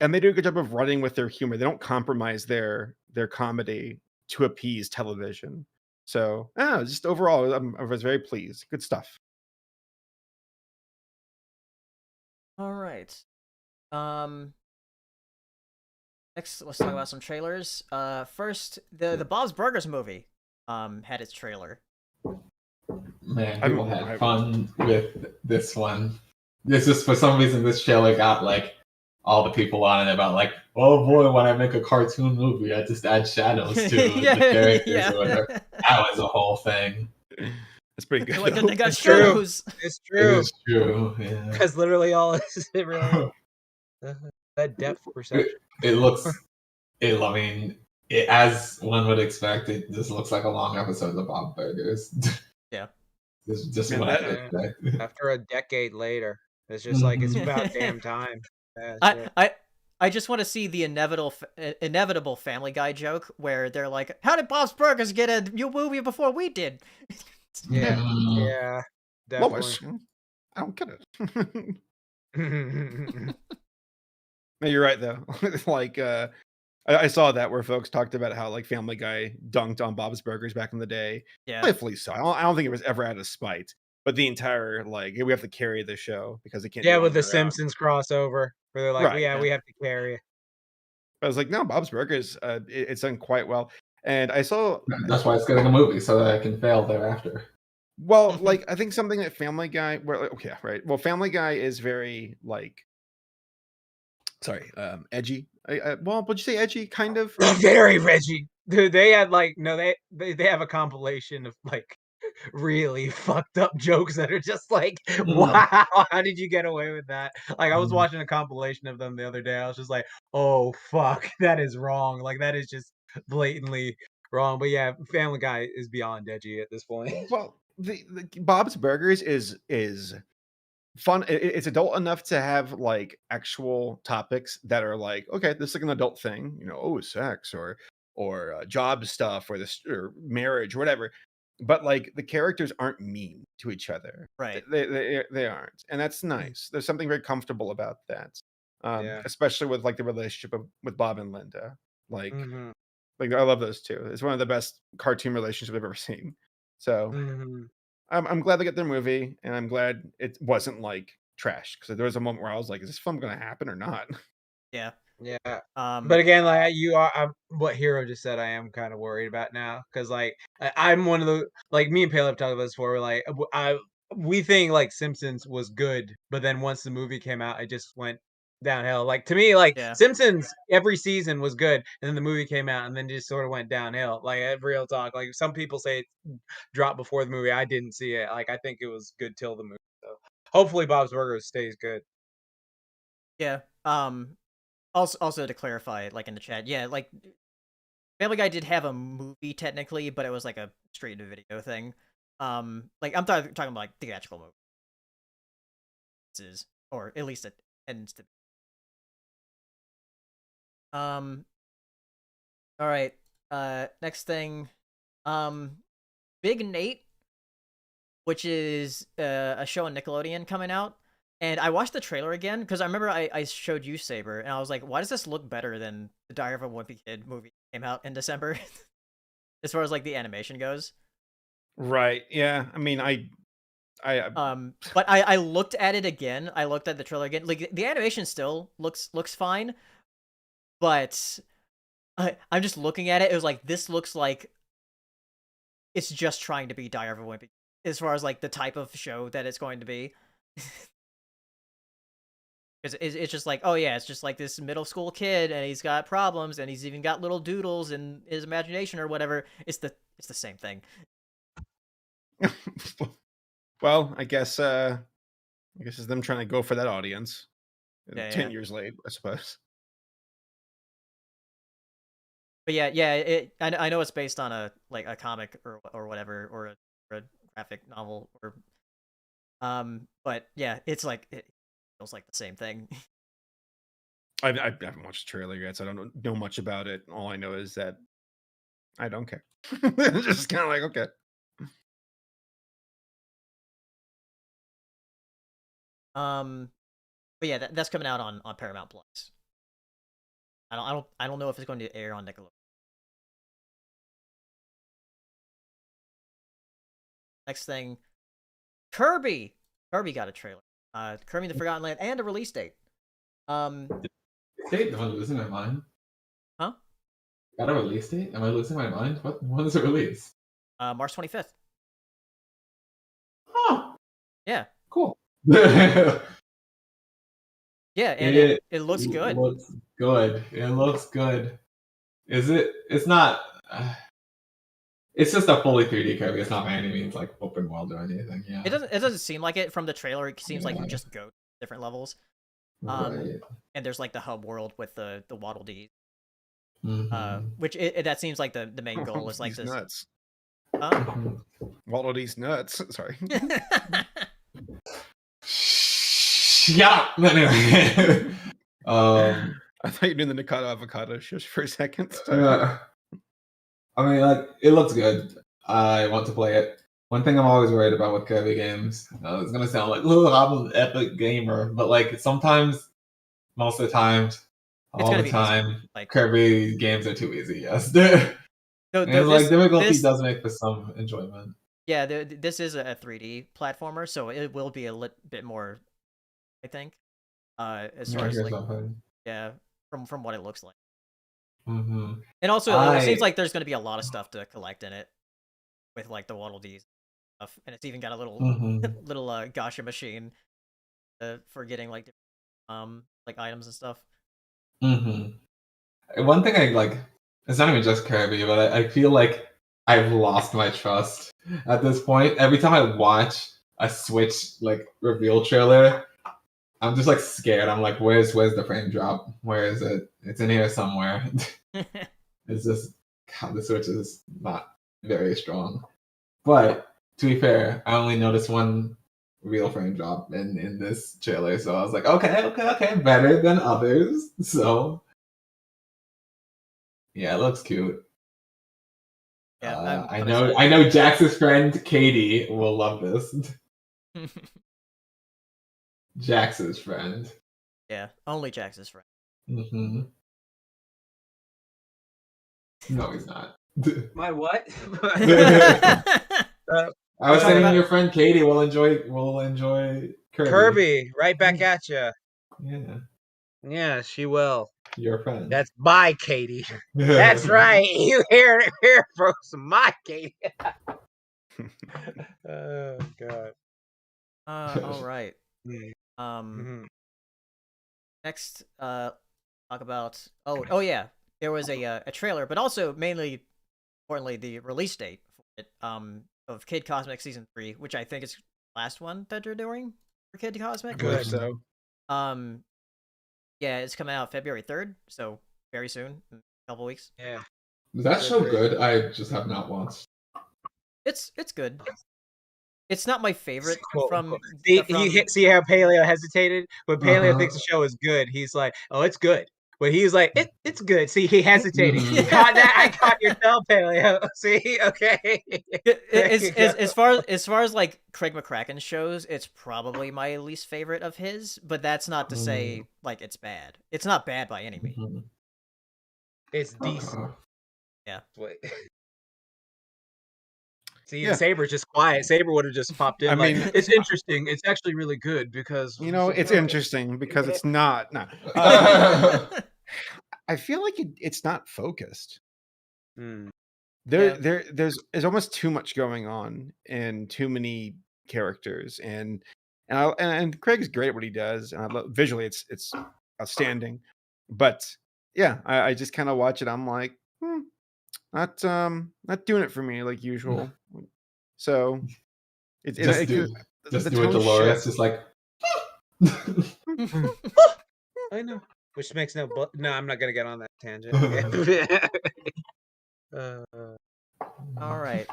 Speaker 2: they do a good job of running with their humor. They don't compromise their comedy to appease television. So, just overall, I was very pleased. Good stuff.
Speaker 1: All right. Next, let's talk about some trailers. First, the Bob's Burgers movie had its trailer.
Speaker 3: Man, people had fun with this one. This is, for some reason, this trailer got like all the people on it about like, oh boy, when I make a cartoon movie, I just add shadows to the characters or whatever. That was a whole thing.
Speaker 2: That's pretty good.
Speaker 1: Like, they got shadows.
Speaker 4: It's true.
Speaker 3: It's true. Yeah.
Speaker 4: Because literally all is really that depth perception.
Speaker 3: It looks. I mean, as one would expect, it just looks like a long episode of Bob Burgers.
Speaker 1: Yeah.
Speaker 3: Just what I expect.
Speaker 4: After a decade later, it's just like it's about damn time. Yeah,
Speaker 1: I just want to see the inevitable Family Guy joke where they're like, "How did Bob's Burgers get a new movie before we did?"
Speaker 4: Yeah, definitely.
Speaker 2: Lois, I don't get it. No, you're right though. Like, I saw that where folks talked about how like Family Guy dunked on Bob's Burgers back in the day.
Speaker 1: Yeah,
Speaker 2: rightfully so. I don't think it was ever out of spite, but the entire like we have to carry the show because they can't.
Speaker 4: Yeah, with the Simpsons crossover, where they're like, we have to carry it.
Speaker 2: I was like, no, Bob's Burgers, it's done quite well. And I saw,
Speaker 3: That's why it's getting a movie, so that I can fail thereafter.
Speaker 2: well, like, I think something that Family Guy, okay, right. Well, Family Guy is very, like, sorry, edgy. Well, would you say edgy? Kind of.
Speaker 4: Very Reggie. Dude, they had like they have a compilation of like really fucked up jokes that are just like, wow, how did you get away with that? Like I was watching a compilation of them the other day. I was just like, oh fuck, that is wrong. Like that is just blatantly wrong. But yeah, Family Guy is beyond edgy at this point.
Speaker 2: Well, the Bob's Burgers is fun. It's adult enough to have like actual topics that are like, okay, this is like an adult thing, oh, sex or job stuff or this or marriage or whatever. But like the characters aren't mean to each other,
Speaker 1: Right.
Speaker 2: They aren't, and that's nice. There's something very comfortable about that,
Speaker 4: Yeah.
Speaker 2: especially with like the relationship with Bob and Linda. Like,
Speaker 4: Mhm.
Speaker 2: like I love those two. It's one of the best cartoon relationships I've ever seen. So
Speaker 4: Mhm.
Speaker 2: I'm glad they got their movie, and I'm glad it wasn't like trash, because there was a moment where I was like, is this film gonna happen or not?
Speaker 1: Yeah.
Speaker 4: Yeah.
Speaker 1: Um.
Speaker 4: But again, like you are, what Hero just said, I am kind of worried about now because like I'm one of the like me and Pale have talked about this before. We're like we think like Simpsons was good, but then once the movie came out, it just went downhill. Like to me, like
Speaker 1: Yeah.
Speaker 4: Simpsons every season was good, and then the movie came out, and then just sort of went downhill. Like real talk, like some people say it dropped before the movie. I didn't see it. Like I think it was good till the movie. So hopefully, Bob's Burgers stays good.
Speaker 1: Yeah. Also to clarify, like in the chat, yeah, like Family Guy did have a movie technically, but it was like a straight to video thing. Like I'm talking about like theatrical movies, or at least it tends to. All right. Next thing, Big Nate, which is a show on Nickelodeon coming out. And I watched the trailer again because I remember I showed you Saber, and I was like, why does this look better than the Diary of a Wimpy Kid movie that came out in December? As far as like the animation goes.
Speaker 2: Right. Yeah. I mean,
Speaker 1: But I looked at it again. I looked at the trailer again. Like the animation still looks fine, but I'm just looking at it. It was like, this looks like it's just trying to be Diary of a Wimpy, as far as like the type of show that it's going to be. It's just like, oh yeah, it's just like this middle school kid, and he's got problems, and he's even got little doodles in his imagination or whatever. It's the same thing.
Speaker 2: well, I guess it's them trying to go for that audience.
Speaker 1: Yeah,
Speaker 2: 10
Speaker 1: yeah.
Speaker 2: years late, I suppose.
Speaker 1: But yeah, I know it's based on a comic or whatever, or a graphic novel, or but yeah, it's like it feels like the same thing.
Speaker 2: I haven't watched the trailer yet, so I don't know much about it. All I know is that I don't care. Just kind of like, okay.
Speaker 1: But yeah, that's coming out on Paramount Plus. I don't know if it's going to air on Nickelodeon. Next thing, Kirby. Kirby got a trailer. Kirby the Forgotten Land, and a release date.
Speaker 3: Date? Am I losing my mind?
Speaker 1: Huh?
Speaker 3: Got a release date? Am I losing my mind? When is it released?
Speaker 1: March 25th.
Speaker 3: Huh.
Speaker 1: Yeah.
Speaker 3: Cool.
Speaker 1: Yeah, and it looks good.
Speaker 3: It looks good. It looks good. Is it? It's not. It's just a fully 3D Kirby. It's not by any means like open world or anything. Yeah.
Speaker 1: It doesn't seem like it from the trailer. It seems like you
Speaker 3: Yeah.
Speaker 1: just go to different levels.
Speaker 3: Right.
Speaker 1: And there's like the hub world with the Waddle Dees.
Speaker 3: Mhm.
Speaker 1: Which that seems like the main goal is like
Speaker 2: He's
Speaker 1: this.
Speaker 2: nuts.
Speaker 1: Huh?
Speaker 3: Mhm.
Speaker 2: Waldo D's nuts. Sorry.
Speaker 3: Yeah. Anyway.
Speaker 2: I thought you were doing the Nikata avocado just for a second.
Speaker 3: I mean, like, it looks good. I want to play it. One thing I'm always worried about with Kirby games, it's gonna sound like, oh, I'm an epic gamer, but like sometimes, most of the times, all
Speaker 1: gonna
Speaker 3: the
Speaker 1: be easy.
Speaker 3: time,
Speaker 1: Like,
Speaker 3: Kirby games are too easy. Yes,
Speaker 1: so
Speaker 3: and like difficulty
Speaker 1: this,
Speaker 3: does make for some enjoyment.
Speaker 1: yeah, this is a 3D platformer, so it will be a bit more, I think. As far as like,
Speaker 3: Something.
Speaker 1: yeah, from what it looks like.
Speaker 3: Mm-hmm.
Speaker 1: And also, it seems like there's going to be a lot of stuff to collect in it, with like the Waddle Dees stuff, and it's even got a little little gacha machine for getting like items and stuff.
Speaker 3: Mm-hmm. One thing I like, it's not even just Kirby, but I feel like I've lost my trust at this point. Every time I watch a Switch like reveal trailer, I'm just like scared. I'm like, where's the frame drop? Where is it? It's in here somewhere. It's just, God, the Switch is not very strong. But to be fair, I only noticed one real frame drop in this trailer, so I was like, okay, better than others. So yeah, it looks cute.
Speaker 1: Yeah,
Speaker 3: I know Jax's friend Katie will love this. Jax's friend.
Speaker 1: Yeah, only Jax's friend.
Speaker 3: Mm-hmm. No, he's not.
Speaker 4: My what?
Speaker 3: I was saying your friend Katie will enjoy Kirby.
Speaker 4: Kirby, right back at you.
Speaker 3: Yeah.
Speaker 4: Yeah, she will.
Speaker 3: Your friend.
Speaker 4: That's my Katie. That's right. You hear it here, folks. My Katie. Oh God.
Speaker 1: All right. Next, talk about. Oh yeah, there was a trailer, but also mainly importantly the release date for it. Of Kid Cosmic Season 3, which I think is the last one that they're doing for Kid Cosmic.
Speaker 2: Good. So.
Speaker 1: Yeah, it's coming out February 3rd, so very soon, in a couple weeks.
Speaker 4: Yeah.
Speaker 3: Is that show good? I just have not watched.
Speaker 1: It's good. It's not my favorite from.
Speaker 4: See how Paleo hesitated? When Paleo thinks the show is good, he's like, "Oh, it's good." But he's like, it's good. See, he hesitated. You caught that? I caught yourself, Paleo. See, okay.
Speaker 1: As far as like Craig McCracken shows, it's probably my least favorite of his. But that's not to say like it's bad. It's not bad by any means.
Speaker 4: It's decent.
Speaker 1: Yeah.
Speaker 4: Wait. See, Saber's just quiet. Saber would have just popped in. I mean, it's interesting. It's actually really good because
Speaker 2: it's interesting because it's not. No. I feel like it's not focused. There's almost too much going on and too many characters and Craig's great at what he does and I love visually it's outstanding, but yeah, I just kind of watch it. I'm like, not doing it for me like usual. So it's
Speaker 3: just do it, Dolores. Just like
Speaker 4: I know, which makes no. No, I'm not gonna get on that tangent.
Speaker 1: All right.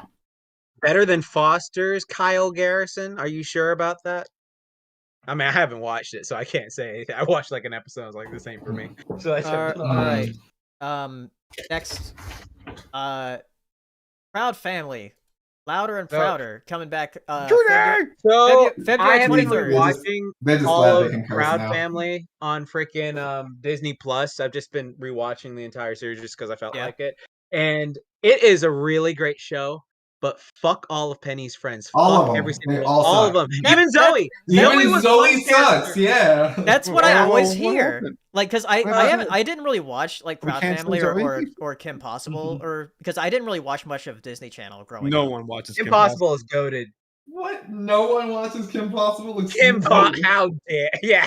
Speaker 4: Better than Foster's Kyle Garrison. Are you sure about that? I mean, I haven't watched it, so I can't say. I watched like an episode. I was like, this ain't for me. So
Speaker 1: all right. Next, Proud Family, Louder and Prouder, coming back. February
Speaker 4: I have been
Speaker 1: 23rd.
Speaker 4: watching all of Proud Family on freaking Disney Plus. I've just been rewatching the entire series just because I felt like it, and it is a really great show. But fuck all of Penny's friends.
Speaker 3: All
Speaker 4: fuck every single
Speaker 3: one.
Speaker 4: All of them. Even Zoe.
Speaker 3: Zoe sucks. Yeah.
Speaker 1: That's what I always hear. Like, because I didn't really watch like Proud Family or Kim Possible or because I didn't really watch much of Disney Channel growing up.
Speaker 2: No one watches
Speaker 4: Kim Possible is goated.
Speaker 3: What? No one watches Kim Possible?
Speaker 4: How dare? Yeah.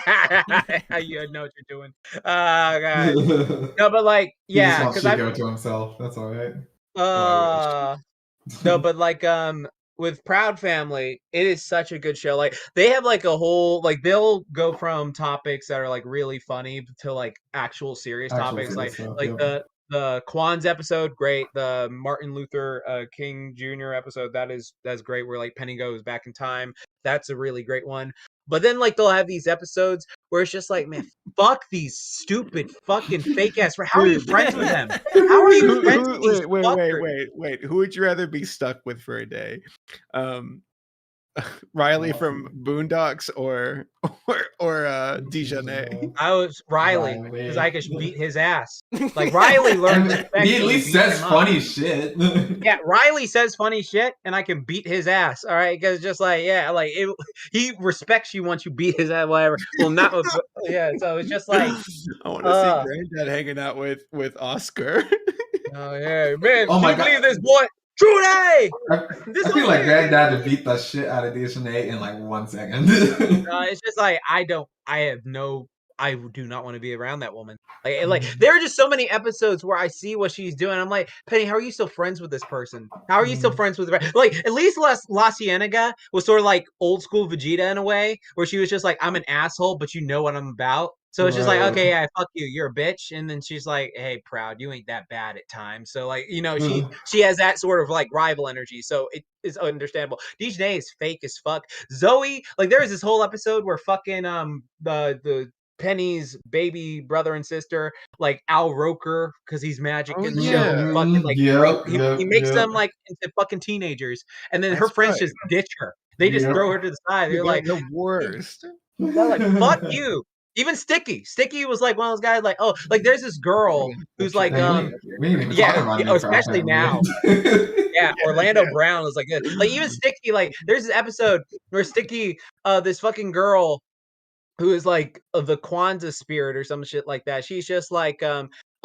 Speaker 4: You know what you're doing. God. No, but like, yeah.
Speaker 3: Because I go to himself. That's all right.
Speaker 4: No, but like with Proud Family, it is such a good show. Like they have like a whole like they'll go from topics that are like really funny to like actual serious topics. Like the Kwan's episode, great. The Martin Luther King Jr. episode, that's great. Where like Penny goes back in time. That's a really great one. But then like they'll have these episodes where it's just like, man, fuck these stupid fucking fake ass. How are you friends with them? How are you friends with these fuckers?
Speaker 2: Wait. Who would you rather be stuck with for a day? Riley from Boondocks or Dijonay?
Speaker 4: I was Riley because I could
Speaker 3: Riley.
Speaker 4: beat his ass. Like Riley learned.
Speaker 3: And he at least says funny shit.
Speaker 4: Yeah, Riley says funny shit, and I can beat his ass. All right, because just like he respects you once you beat his ass. Whatever. Well, not yeah. So it's just like
Speaker 2: I want to see Granddad hanging out with Oscar.
Speaker 4: oh yeah, man.
Speaker 3: Oh my
Speaker 4: can you
Speaker 3: God.
Speaker 4: believe this boy? Trudy!
Speaker 3: I feel like Granddad would beat the shit out of Dijonay in like 1 second.
Speaker 4: It's just like I do not want to be around that woman. Like there are just so many episodes where I see what she's doing. I'm like, Penny, how are you still friends with this person? How are you still friends with her? Like at least La Cienega was sort of like old school Vegeta in a way, where she was just like, I'm an asshole, but you know what I'm about. So it's just like, okay, yeah, fuck you, you're a bitch. And then she's like, hey, Proud, you ain't that bad at times. So like, she has that sort of like rival energy. So it is understandable. DJ is fake as fuck. Zoe, like there was this whole episode where fucking the Penny's baby brother and sister, like Al Roker, because he's magic in the show, fucking like he makes them like into fucking teenagers, and then her friends just ditch her. They just throw her to the side. They're like
Speaker 2: the worst.
Speaker 4: They're like, fuck you. Even Sticky was like one of those guys like, oh, like there's this girl who's like, especially now. Yeah, Orlando Brown was like, like even Sticky, like there's this episode where Sticky, this fucking girl who is like the Kwanzaa spirit or some shit like that. She's just like,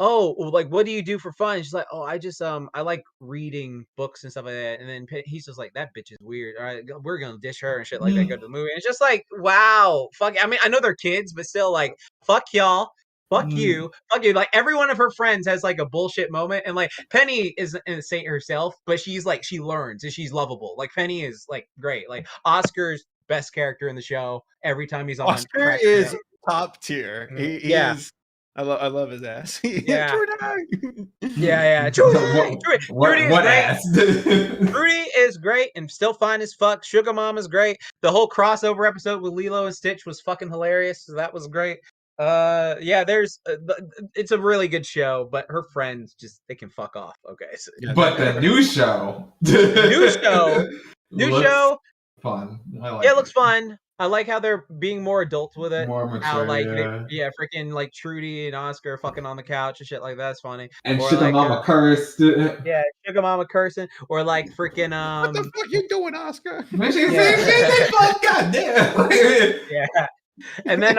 Speaker 4: oh, like what do you do for fun? And she's like, oh, I just I like reading books and stuff like that. And then he's just like, that bitch is weird. All right, we're gonna dish her and shit like that. Go to the movie. And it's just like, wow, fuck. I mean, I know they're kids, but still, like, fuck y'all. Fuck you. Fuck you. Like every one of her friends has like a bullshit moment. And like Penny isn't a saint herself, but she's like, she learns and she's lovable. Like Penny is like great. Like Oscar's best character in the show every time he's on.
Speaker 2: Oscar is top tier. He is. I love his ass.
Speaker 4: Yeah.
Speaker 2: Trudy!
Speaker 4: Yeah. Trudy
Speaker 3: What ass?
Speaker 4: Trudy is great and still fine as fuck. Sugar Mom is great. The whole crossover episode with Lilo and Stitch was fucking hilarious. So that was great. There's it's a really good show, but her friends they can fuck off. Okay. So,
Speaker 3: but the new show.
Speaker 4: New show.
Speaker 3: Fun.
Speaker 4: It looks fun. I like how they're being more adult with it.
Speaker 3: More mature,
Speaker 4: how like freaking like Trudy and Oscar fucking on the couch and shit like that's funny.
Speaker 3: And Sugar Mama cursed.
Speaker 4: Yeah, Sugar Mama cursing, or like freaking
Speaker 2: What the fuck you doing, Oscar?
Speaker 3: Man, she goddamn.
Speaker 4: Yeah. And then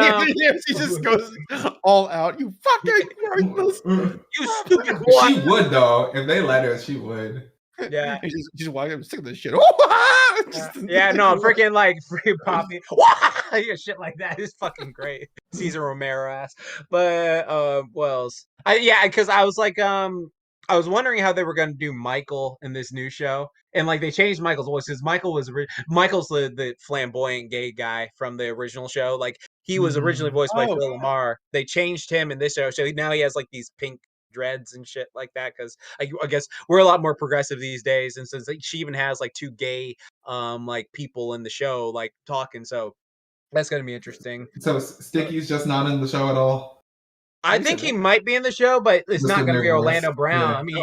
Speaker 2: she just goes all out. You fucking
Speaker 4: you stupid boy.
Speaker 3: She would though. If they let her, she would.
Speaker 4: Yeah.
Speaker 2: She's walking. I'm sick of this shit.
Speaker 4: Freaking like free Poppy. Shit like that is fucking great. Cesar Romero ass. But what else? Because I was like I was wondering how they were going to do Michael in this new show, and like they changed Michael's voice because Michael's the flamboyant gay guy from the original show. Like he was originally voiced by Phil Lamar. They changed him in this show, so now he has like these pink dreads and shit like that because I guess we're a lot more progressive these days, and since she even has like two gay like people in the show like talking, so that's gonna be interesting.
Speaker 3: So Sticky's just not in the show at all.
Speaker 4: I think he might be in the show, but it's not going to be Orlando Brown. Yeah. I mean,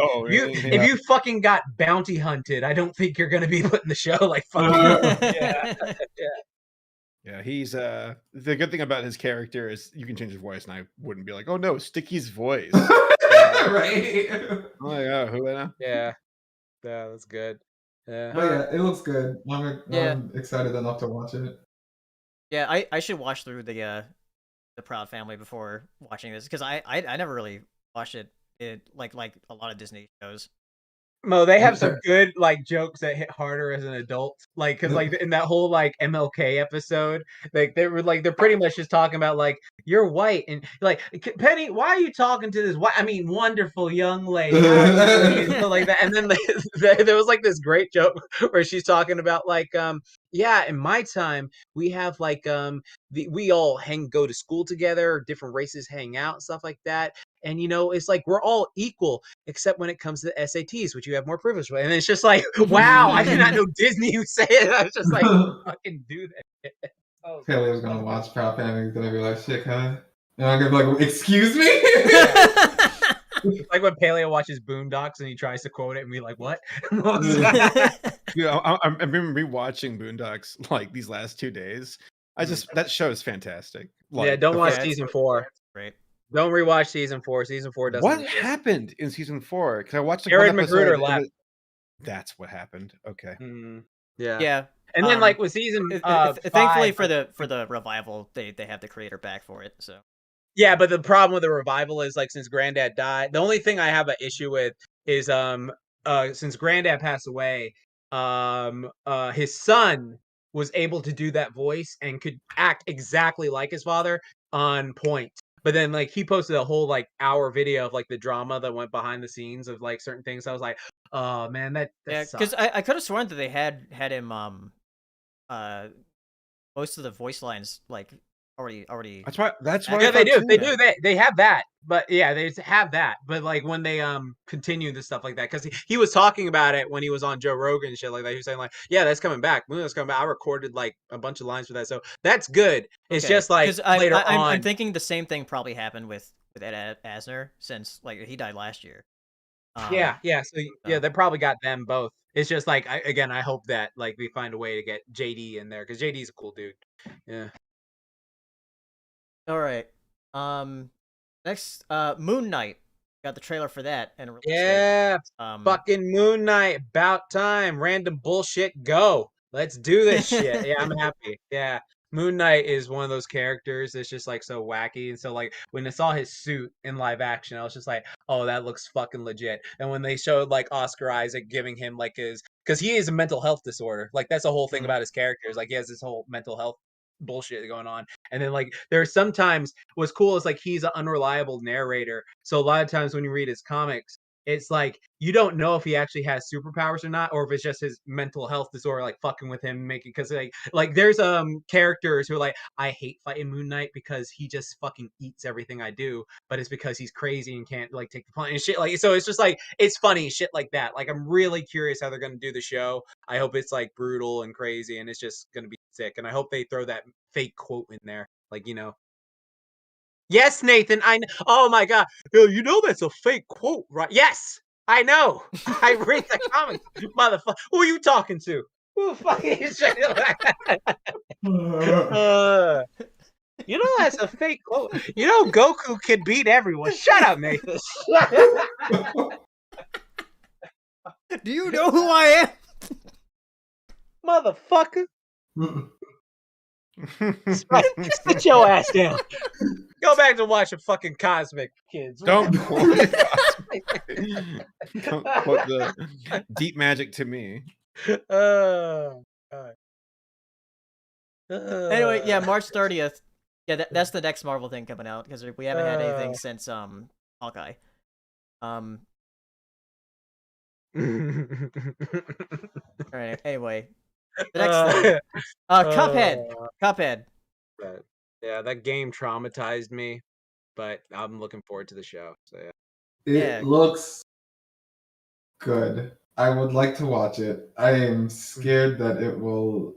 Speaker 4: if you fucking got bounty hunted, I don't think you're going to be put in the show. Like, fucking
Speaker 2: Yeah, he's the good thing about his character is you can change his voice, and I wouldn't be like, oh no, Sticky's voice.
Speaker 3: Right.
Speaker 2: Oh yeah, who I know?
Speaker 4: Yeah, that's good. Yeah,
Speaker 3: but yeah, it looks good. I'm excited enough to watch it.
Speaker 1: Yeah, I should watch through the Proud Family before watching this because I never really watched it like a lot of Disney shows.
Speaker 4: Mo, they have some good like jokes that hit harder as an adult, like because like in that whole like MLK episode, like they're pretty much just talking about like you're white and like Penny, why are you talking to this wonderful young lady like that, and then there was like this great joke where she's talking about like in my time we have like we all go to school together, different races hang out, stuff like that. And, it's like we're all equal, except when it comes to the SATs, which you have more privilege with. And it's just like, wow, I did not know Disney would say it. I was just like, fucking do that.
Speaker 3: Kelly was going to watch Proud Family. He's going to be like, shit, huh? And I'm going to be like, excuse me?
Speaker 4: It's like when Paleo watches Boondocks and he tries to quote it and be like, "What?" What was that?
Speaker 2: Yeah, I've been rewatching Boondocks like these last 2 days. That show is fantastic.
Speaker 4: Yeah,
Speaker 2: Like,
Speaker 4: don't watch
Speaker 1: it's-
Speaker 4: season 4.
Speaker 1: Great.
Speaker 4: Don't rewatch season 4. Season 4 doesn't.
Speaker 2: What
Speaker 4: exist.
Speaker 2: happened in season 4? Because I watched like,
Speaker 4: Aaron
Speaker 2: one episode.
Speaker 4: Magruder
Speaker 2: and
Speaker 4: left.
Speaker 2: That's what happened. Okay.
Speaker 4: Yeah.
Speaker 1: Yeah.
Speaker 4: And then like with season
Speaker 1: thankfully
Speaker 4: 5,
Speaker 1: for the revival, they have the creator back for it. So
Speaker 4: yeah, but the problem with the revival is like since Granddad died, the only thing I have an issue with is since Granddad passed away, his son was able to do that voice and could act exactly like his father on point. But then like he posted a whole like hour video of like the drama that went behind the scenes of like certain things. I was like, oh man, that
Speaker 1: yeah,
Speaker 4: sucks.
Speaker 1: because I could have sworn that they had him most of the voice lines like already.
Speaker 2: That's why.
Speaker 4: Yeah, they do. They have that. But yeah, they have that. But like when they continue the stuff like that, because he was talking about it when he was on Joe Rogan and shit like that. He was saying like, yeah, that's coming back. Muno's coming back. I recorded like a bunch of lines for that, so that's good. It's
Speaker 1: Okay.
Speaker 4: just like later on.
Speaker 1: I'm thinking the same thing probably happened with Ed Asner since like he died last year.
Speaker 4: Yeah. So yeah, they probably got them both. It's just like I hope that like we find a way to get JD in there because JD's a cool dude. Yeah.
Speaker 1: All right. Next, Moon Knight. Got the trailer for that and a release date.
Speaker 4: Yeah. Fucking Moon Knight. About time. Random bullshit. Go. Let's do this shit. Yeah, I'm happy. Yeah. Moon Knight is one of those characters that's just like so wacky. And so like when I saw his suit in live action, I was just like, oh, that looks fucking legit. And when they showed like Oscar Isaac giving him like because he has a mental health disorder. Like that's the whole thing about his character is like he has this whole mental health bullshit going on. And then like there are sometimes what's cool is like he's an unreliable narrator. So a lot of times when you read his comics, it's like you don't know if he actually has superpowers or not, or if it's just his mental health disorder like fucking with him, making because like there's characters who are like, I hate fighting Moon Knight because he just fucking eats everything I do, but it's because he's crazy and can't like take the punch and shit. Like so it's just like it's funny shit like that. Like I'm really curious how they're gonna do the show. I hope it's like brutal and crazy and it's just gonna be sick. And I hope they throw that fake quote in there. Like, you know. Yes, Nathan, I know. Oh my god. You know that's a fake quote, right? Yes, I know. I read the comics. Motherfucker. Who are you talking to? Who the fuck is you know that's a fake quote. You know Goku can beat everyone. Shut up, Nathan.
Speaker 1: Do you know who I am?
Speaker 4: Motherfucker. Sit your ass down. Go back to watching fucking Cosmic, kids.
Speaker 2: Don't quote the deep magic to me.
Speaker 1: Anyway, yeah, March 30th. Yeah, that's the next Marvel thing coming out because we haven't had anything since Hawkeye. All right. Anyway, the next thing. Cuphead.
Speaker 4: Yeah, that game traumatized me, but I'm looking forward to the show. So yeah.
Speaker 3: It looks good. I would like to watch it. I am scared that it will.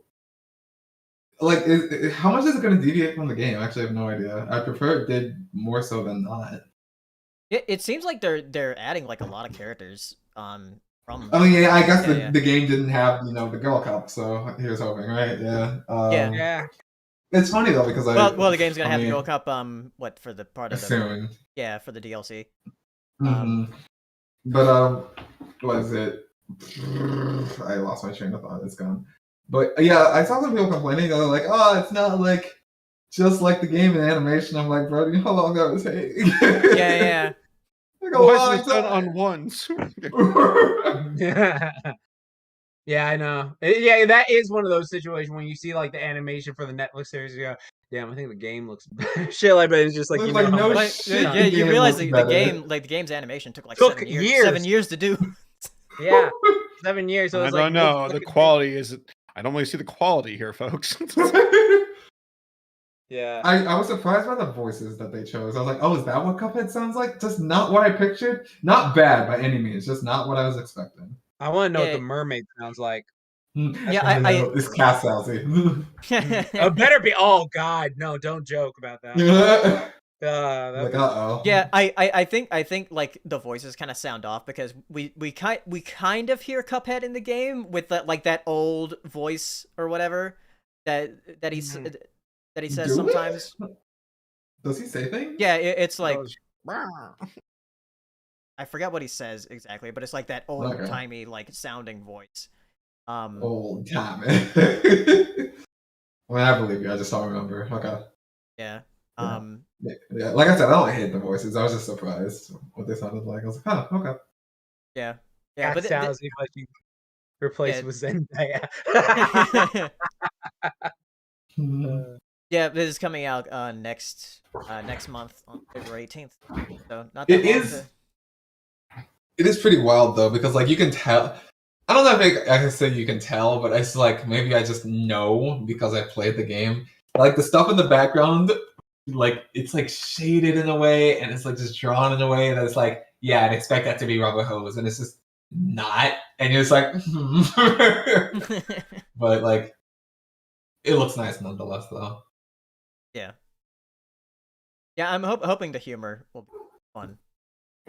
Speaker 3: Like, how much is it going to deviate from the game? I actually have no idea. I prefer it did more so than not.
Speaker 1: It seems like they're adding like a lot of characters from.
Speaker 3: I mean, yeah, I guess the game didn't have the Girl Cup, so here's hoping, right? Yeah.
Speaker 4: Yeah.
Speaker 3: It's funny though because
Speaker 1: well, the game's gonna have the Girl Cup. What for the part of the
Speaker 3: soon?
Speaker 1: Yeah, for the DLC.
Speaker 3: But what is it? I lost my train of thought. It's gone. But yeah, I saw some people complaining. They're like, "Oh, it's not like just like the game in animation." I'm like, "Bro, do you know how long that was taking?"
Speaker 1: Yeah.
Speaker 3: Like
Speaker 2: Why is it done on once?
Speaker 4: Yeah, I know. Yeah, that is one of those situations when you see like the animation for the Netflix series, you go, "Damn, I think the game looks shit." Like, but it's just like
Speaker 3: Looks
Speaker 4: you
Speaker 3: like
Speaker 4: know,
Speaker 3: no
Speaker 4: like,
Speaker 3: shit.
Speaker 1: Yeah, you
Speaker 3: game
Speaker 1: realize
Speaker 3: looks
Speaker 1: the
Speaker 3: better.
Speaker 1: game's animation took like
Speaker 4: Took
Speaker 1: 7 years.
Speaker 4: years.
Speaker 1: 7 years to do.
Speaker 4: Yeah, 7 years. So
Speaker 2: I
Speaker 4: it's
Speaker 2: don't
Speaker 4: like,
Speaker 2: know. The quality is. I don't really see the quality here, folks.
Speaker 4: Yeah.
Speaker 3: I was surprised by the voices that they chose. I was like, "Oh, is that what Cuphead sounds like?" Just not what I pictured. Not bad by any means. Just not what I was expecting.
Speaker 4: I want to know what the mermaid sounds like.
Speaker 1: Yeah,
Speaker 3: It's Cass Salsy.
Speaker 4: It better be. Oh God, no! Don't joke about that.
Speaker 3: Like, uh-oh.
Speaker 1: Yeah, I think like the voices kind of sound off because we kind of hear Cuphead in the game with that old voice or whatever that he says
Speaker 3: Do
Speaker 1: sometimes.
Speaker 3: it? Does he say things?
Speaker 1: Yeah, it's like
Speaker 2: Goes, "Brr."
Speaker 1: I forgot what he says exactly, but it's like that old timey like sounding voice.
Speaker 3: Old time. Well, I believe you. I just don't remember. Okay.
Speaker 1: Yeah.
Speaker 3: Yeah. Like I said, I don't hate the voices. I was just surprised what they sounded like. I was like, oh, okay.
Speaker 1: Yeah.
Speaker 4: Yeah,
Speaker 1: but
Speaker 4: Salzy, but you replaced with Zendaya.
Speaker 1: Yeah, this is coming out next month on February 18th. So not that
Speaker 3: It
Speaker 1: long
Speaker 3: is. It is pretty wild though, because like you can tell. I don't know if I can say you can tell, but it's like maybe I just know because I played the game. Like the stuff in the background, like it's like shaded in a way, and it's like just drawn in a way that it's like, yeah, I'd expect that to be rubber hose, and it's just not. And you're just like, but like, it looks nice nonetheless, though.
Speaker 1: Yeah. Yeah, I'm hoping the humor will be fun.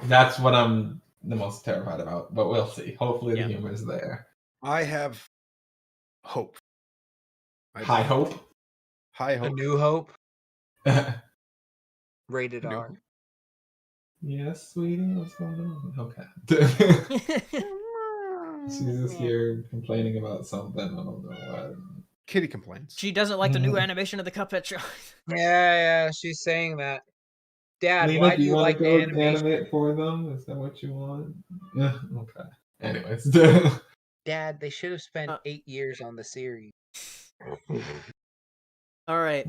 Speaker 3: That's what I'm the most terrified about, but we'll see. Hopefully, the humor is there.
Speaker 2: I have hope.
Speaker 3: High hope.
Speaker 2: High
Speaker 4: A
Speaker 2: hope.
Speaker 4: New Hope. Rated R.
Speaker 3: Yes, sweetie. What's going on? Okay. She's just here complaining about something. I don't know what.
Speaker 2: Kitty complains.
Speaker 1: She doesn't like the new animation of the Cuphead Show.
Speaker 4: Yeah, she's saying that. Dad,
Speaker 3: Lena,
Speaker 4: why do you like the
Speaker 3: go
Speaker 4: animation?
Speaker 3: animate for them? Is that what you want? Yeah. Okay. Anyways.
Speaker 4: Dad, they should have spent 8 years on the series.
Speaker 1: All right.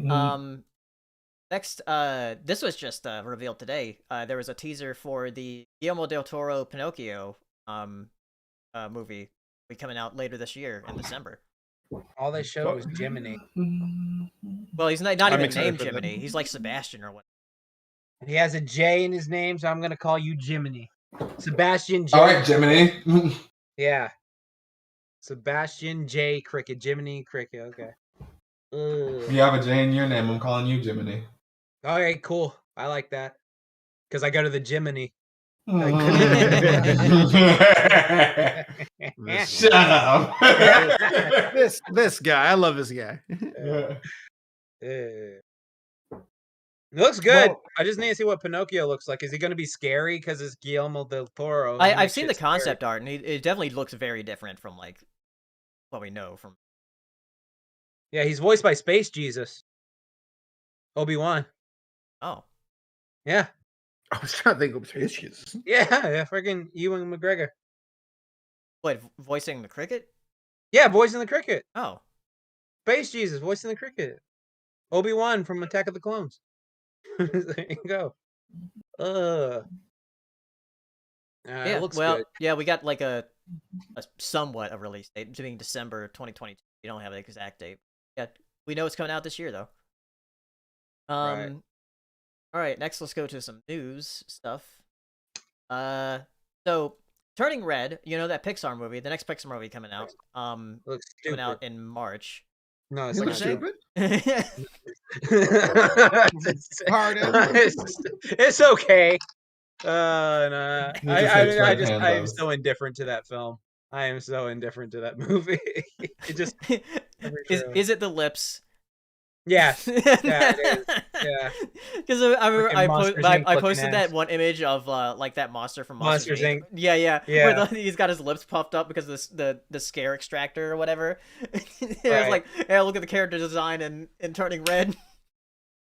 Speaker 1: Next, this was just revealed today. There was a teaser for the Guillermo Del Toro Pinocchio movie be coming out later this year in December.
Speaker 4: All they showed was Jiminy.
Speaker 1: Well, he's not even named Jiminy. He's like Sebastian or what.
Speaker 4: He has a J in his name, so I'm gonna call you Jiminy. Sebastian J.
Speaker 3: All right, Jiminy.
Speaker 4: Yeah. Sebastian J. Cricket. Jiminy Cricket. Okay.
Speaker 3: If you have a J in your name, I'm calling you Jiminy.
Speaker 4: All right, cool. I like that. Because I go to the Jiminy.
Speaker 3: Shut up.
Speaker 2: This guy. I love this guy.
Speaker 4: It looks good.
Speaker 3: Well,
Speaker 4: I just need to see what Pinocchio looks like. Is he going to be scary? Because it's Guillermo del Toro.
Speaker 1: I've seen the concept art, and it definitely looks very different from like what we know from.
Speaker 4: Yeah, he's voiced by Space Jesus. Obi-Wan.
Speaker 1: Oh.
Speaker 2: Yeah. I was trying to think of issues.
Speaker 4: Yeah, freaking Ewan McGregor.
Speaker 1: What, voicing the cricket?
Speaker 4: Yeah, voicing the cricket.
Speaker 1: Oh.
Speaker 4: Space Jesus, voicing the cricket. Obi-Wan from Attack of the Clones. There you go.
Speaker 1: Yeah,
Speaker 4: it looks
Speaker 1: well,
Speaker 4: good.
Speaker 1: yeah, we got like a somewhat a release date, being December 2022. We don't have an exact date. Yeah, we know it's coming out this year though.
Speaker 4: Right.
Speaker 1: All right, next let's go to some news stuff. So Turning Red, you know that Pixar movie, the next Pixar movie coming out.
Speaker 4: Looks
Speaker 1: coming out in March.
Speaker 4: No, it's
Speaker 2: You
Speaker 4: not
Speaker 2: look
Speaker 4: stupid.
Speaker 2: Pardon?
Speaker 4: It's okay. No. I am
Speaker 3: those.
Speaker 4: so indifferent to that film. I am so indifferent to that movie. It just
Speaker 1: is it the lips?
Speaker 4: Yeah, yeah, it is. Yeah,
Speaker 1: because I remember I posted
Speaker 4: looking
Speaker 1: that
Speaker 4: ass.
Speaker 1: one image of like that monster from
Speaker 4: Monsters, Inc.
Speaker 1: Yeah.
Speaker 4: Yeah.
Speaker 1: Where he's got his lips puffed up because of the scare extractor or whatever. It was
Speaker 4: Right.
Speaker 1: like, yeah, look at the character design in Turning Red.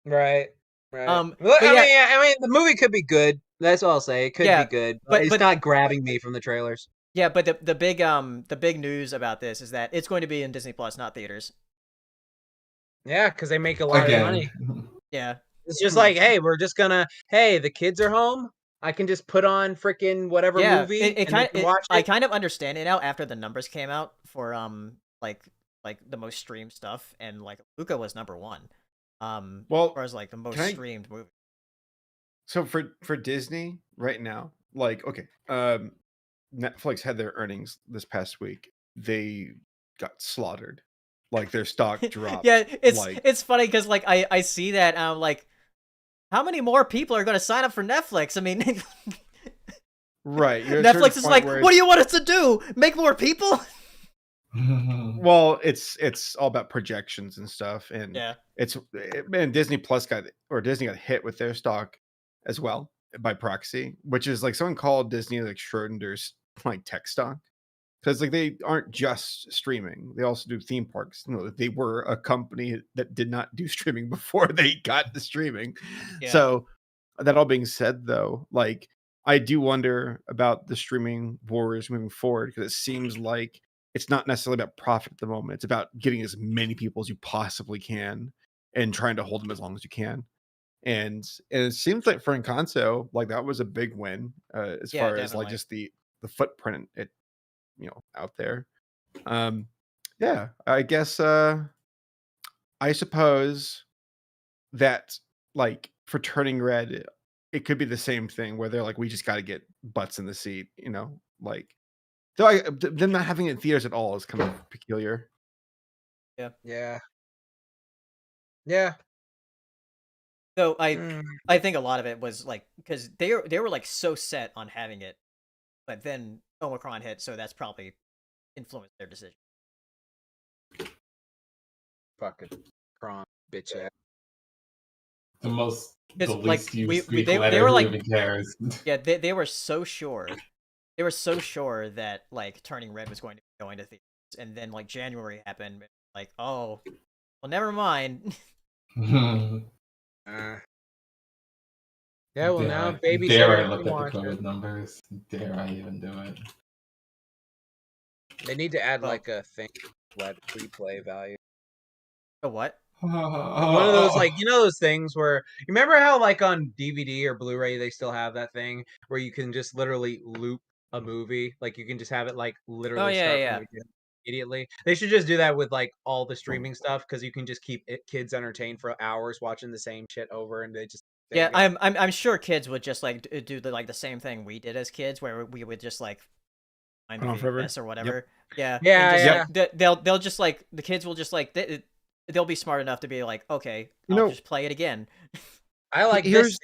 Speaker 4: Right.
Speaker 1: Well,
Speaker 4: I mean, the movie could be good. That's all I'll say. It could be good, but it's not grabbing me from the trailers.
Speaker 1: Yeah, but the big news about this is that it's going to be in Disney Plus, not theaters.
Speaker 4: Yeah, because they make a lot of money.
Speaker 1: Yeah.
Speaker 4: It's just like, hey, we're just gonna. Hey, the kids are home. I can just put on freaking whatever movie watch it.
Speaker 1: I kind of understand it now after the numbers came out for like the most streamed stuff, and like Luca was number 1.
Speaker 2: Well,
Speaker 1: as far as like the most streamed movie. So
Speaker 2: for Disney right now, like okay, Netflix had their earnings this past week. They got slaughtered. Like their stock dropped.
Speaker 1: Yeah, it's funny because like I see that like how many more people are going to sign up for Netflix? I mean,
Speaker 2: Right. You're at a certain
Speaker 1: Netflix is
Speaker 2: point
Speaker 1: like,
Speaker 2: where
Speaker 1: what do you want us to do? Make more people?
Speaker 2: well, it's all about projections and stuff, and
Speaker 1: Yeah.
Speaker 2: and Disney got hit with their stock as well by proxy, which is like someone called Disney like Schrodinger's like tech stock, because like they aren't just streaming, they also do theme parks. They were a company that did not do streaming before they got the streaming.
Speaker 1: Yeah.
Speaker 2: So that all being said, though, like I do wonder about the streaming wars moving forward, because it seems like it's not necessarily about profit at the moment. It's about getting as many people as you possibly can and trying to hold them as long as you can. And it seems like for Encanto, like that was a big win as
Speaker 1: Yeah,
Speaker 2: far as like
Speaker 1: definitely.
Speaker 2: just the footprint it out there. Yeah, I guess I suppose that like for Turning Red, it could be the same thing where they're like, we just got to get butts in the seat, like though them not having it in theaters at all is kind of peculiar.
Speaker 4: Yeah.
Speaker 1: So
Speaker 4: Mm.
Speaker 1: I think a lot of it was like because they were like so set on having it, but then Omicron hit, so that's probably influenced their decision.
Speaker 4: Fucking prawn bitch ass.
Speaker 3: The
Speaker 1: It's
Speaker 3: least
Speaker 1: like,
Speaker 3: used
Speaker 1: they
Speaker 3: Greek letter
Speaker 1: were
Speaker 3: who
Speaker 1: like-
Speaker 3: even cares.
Speaker 1: Yeah, they were so sure. They were so sure that like Turning Red was going to theaters, and then like January happened. Like, oh, well, never mind.
Speaker 4: Yeah, well now
Speaker 3: Dare
Speaker 4: babysitter
Speaker 3: I look
Speaker 4: can
Speaker 3: at
Speaker 4: watch
Speaker 3: the COVID
Speaker 4: it.
Speaker 3: numbers? Dare I even do it?
Speaker 4: They need to add
Speaker 1: Well-
Speaker 4: like a thing, let replay value.
Speaker 1: A what?
Speaker 4: One of those like those things where you remember how like on DVD or Blu-ray they still have that thing where you can just literally loop a movie, like you can just have it like literally
Speaker 1: yeah,
Speaker 4: start
Speaker 1: yeah.
Speaker 4: from the beginning immediately. They should just do that with like all the streaming stuff because you can just keep kids entertained for hours watching the same shit over, and they just
Speaker 1: Yeah, I'm sure kids would just like do the same thing we did as kids, where we would just like find the
Speaker 2: Put on forever.
Speaker 1: VHS or whatever. Yeah,
Speaker 4: Yeah,
Speaker 1: and just, like, they'll just like the kids will just like they'll be smart enough to be like, okay, I'll just play it again.
Speaker 4: I like
Speaker 2: Here's-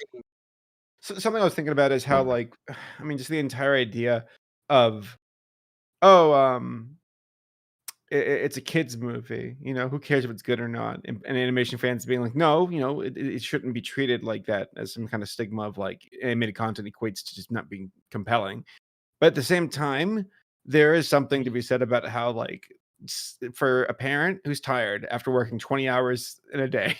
Speaker 4: this.
Speaker 2: Something I was thinking about is how like I mean just the entire idea of it's a kids movie, who cares if it's good or not, and animation fans being like, no, it shouldn't be treated like that, as some kind of stigma of like animated content equates to just not being compelling. But at the same time, there is something to be said about how like for a parent who's tired after working 20 hours in a day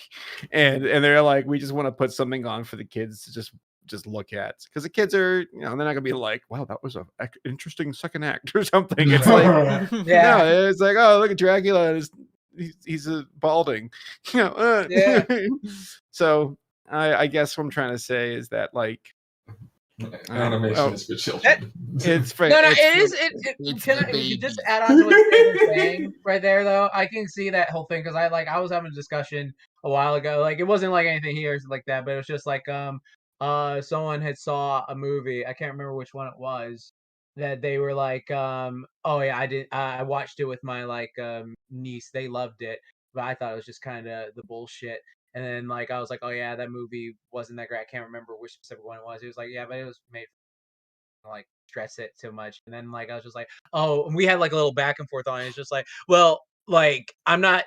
Speaker 2: and they're like, we just want to put something on for the kids to just look at, because the kids are they're not gonna be like, wow, that was a interesting second act or something. It's like
Speaker 4: Yeah.
Speaker 2: no, it's like, oh, look at Dracula, he's a balding.
Speaker 4: Yeah.
Speaker 2: So I guess what I'm trying to say is that like
Speaker 3: Animation is for children.
Speaker 2: it's for
Speaker 4: No,
Speaker 2: it's
Speaker 4: it
Speaker 2: for-
Speaker 4: is. If you just add on to what Stan was saying right there, though, I can see that whole thing because I was having a discussion a while ago. Like it wasn't like anything here like that, but it was just like someone had saw a movie. I can't remember which one it was. That they were like, oh yeah, I did. I watched it with my like niece. They loved it, but I thought it was just kind of the bullshit. And then like I was like, oh yeah, that movie wasn't that great. I can't remember which specific one it was. He was like, yeah, but it was made like stress it too much. And then like I was just like, oh, and we had like a little back and forth on it. It's just like, well, like I'm not.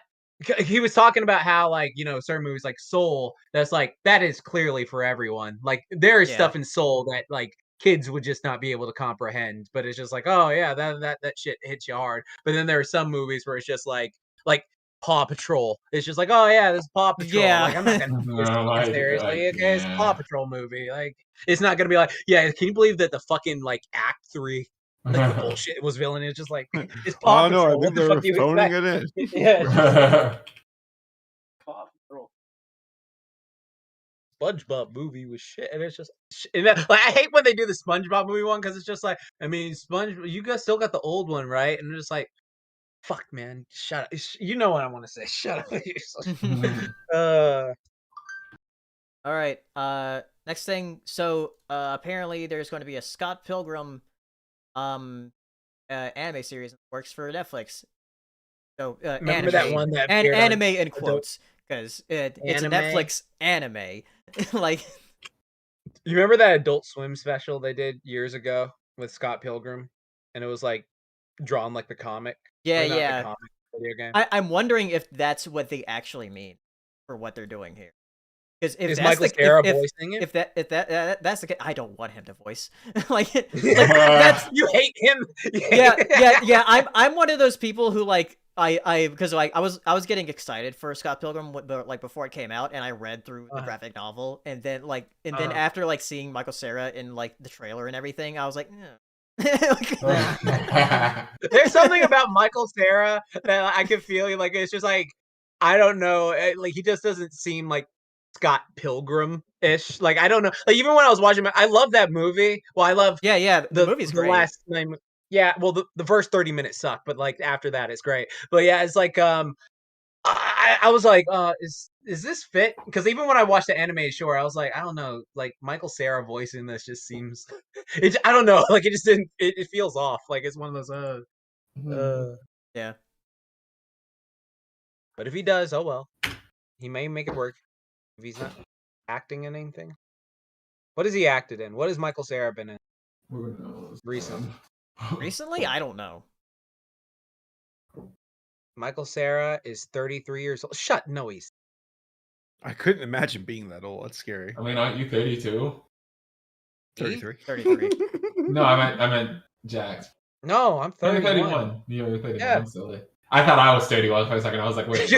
Speaker 4: He was talking about how like certain movies like Soul, that's like that is clearly for everyone. Like there is stuff in Soul that like kids would just not be able to comprehend. But it's just like, oh yeah, that shit hits you hard. But then there are some movies where it's just like Paw Patrol. It's just like, oh yeah, this is Paw Patrol.
Speaker 1: Yeah.
Speaker 4: Like I'm not gonna take this
Speaker 3: Oh my
Speaker 4: seriously.
Speaker 3: God,
Speaker 4: Okay, it's a
Speaker 3: yeah.
Speaker 4: Paw Patrol movie. Like it's not gonna be like, yeah. Can you believe that the fucking like Act 3 like the bullshit was villain? It's just like it's Paw
Speaker 2: oh no,
Speaker 4: Patrol.
Speaker 2: I
Speaker 4: What
Speaker 2: think
Speaker 4: the
Speaker 2: they
Speaker 4: fuck
Speaker 2: were
Speaker 4: do you
Speaker 2: phoning
Speaker 4: expect?
Speaker 2: it in.
Speaker 4: Yeah, it's just Paw Patrol. SpongeBob movie was shit, and it's just like, I hate when they do the SpongeBob movie one because it's just like, I mean, you guys still got the old one, right? And it's just like, fuck, man, shut up. You know what I want to say? Shut up.
Speaker 1: All right. Next thing. So apparently there's going to be a Scott Pilgrim anime series that works for Netflix. So
Speaker 4: Remember
Speaker 1: anime,
Speaker 4: that one that
Speaker 1: and
Speaker 4: appeared on
Speaker 1: anime in quotes, because it's a
Speaker 4: Anime?
Speaker 1: Netflix anime. Like,
Speaker 4: You remember that Adult Swim special they did years ago with Scott Pilgrim, and it was like drawn like the comic.
Speaker 1: yeah,
Speaker 4: Or not
Speaker 1: yeah.
Speaker 4: the comic video game.
Speaker 1: I'm wondering if that's what they actually mean for what they're doing here. Because if
Speaker 4: Is
Speaker 1: that's
Speaker 4: Michael
Speaker 1: the
Speaker 4: Cera
Speaker 1: if,
Speaker 4: voicing it?
Speaker 1: if that's the case, I don't want him to voice. like that's
Speaker 4: You hate him.
Speaker 1: yeah. I'm one of those people who like because like I was getting excited for Scott Pilgrim like before it came out, and I read through the graphic novel, and then after like seeing Michael Cera in like the trailer and everything, I was like,
Speaker 4: There's something about Michael Cera that I can feel like it's just like I don't know, like he just doesn't seem like Scott Pilgrim-ish. Like I don't know. Like even when I was watching it, I love that movie. Well, I love
Speaker 1: yeah, the movie's great.
Speaker 4: Last name. Yeah, well the first 30 minutes suck, but like after that it's great. But yeah, it's like I was like, is this fit? Because even when I watched the anime short, I was like, I don't know, like Michael Cera voicing this just seems, I don't know, like it just didn't, it feels off. Like it's one of those,
Speaker 1: yeah.
Speaker 4: But if he does, oh well, he may make it work. If he's not acting in anything, what has he acted in? What has Michael Cera been in?
Speaker 3: Who knows?
Speaker 4: Recent.
Speaker 1: Recently, I don't know.
Speaker 4: Michael Cera is 33 years old. No, he's.
Speaker 2: I couldn't imagine being that old. That's scary.
Speaker 3: I mean, aren't you 32?
Speaker 2: 33.
Speaker 1: 33.
Speaker 3: No, I meant Jax.
Speaker 4: No, I'm 31.
Speaker 3: 31. You're 31.
Speaker 4: Yeah.
Speaker 3: I'm silly. I thought I was 31 for a second. I was like, wait.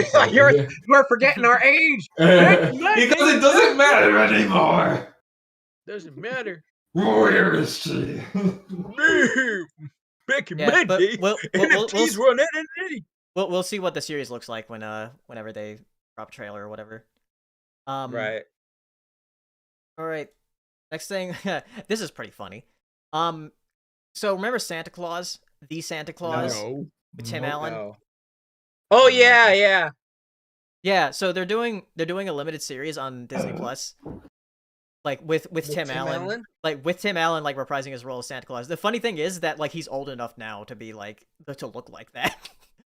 Speaker 4: We're forgetting our age.
Speaker 3: Because it doesn't matter anymore.
Speaker 4: Doesn't matter.
Speaker 3: Where is she?
Speaker 4: Back in
Speaker 1: Yeah,
Speaker 4: my
Speaker 1: but
Speaker 4: day, NFTs were on NFT.
Speaker 1: We'll see what the series looks like whenever they drop a trailer or whatever.
Speaker 4: Right.
Speaker 1: All right. Next thing, this is pretty funny. So remember Santa Claus, the Santa Claus,
Speaker 2: No.
Speaker 1: with Tim Allen?
Speaker 4: No. Oh yeah.
Speaker 1: Yeah. So they're doing a limited series on Disney Plus, like with Tim Allen, like with Tim Allen, like reprising his role as Santa Claus. The funny thing is that like he's old enough now to be like to look like that,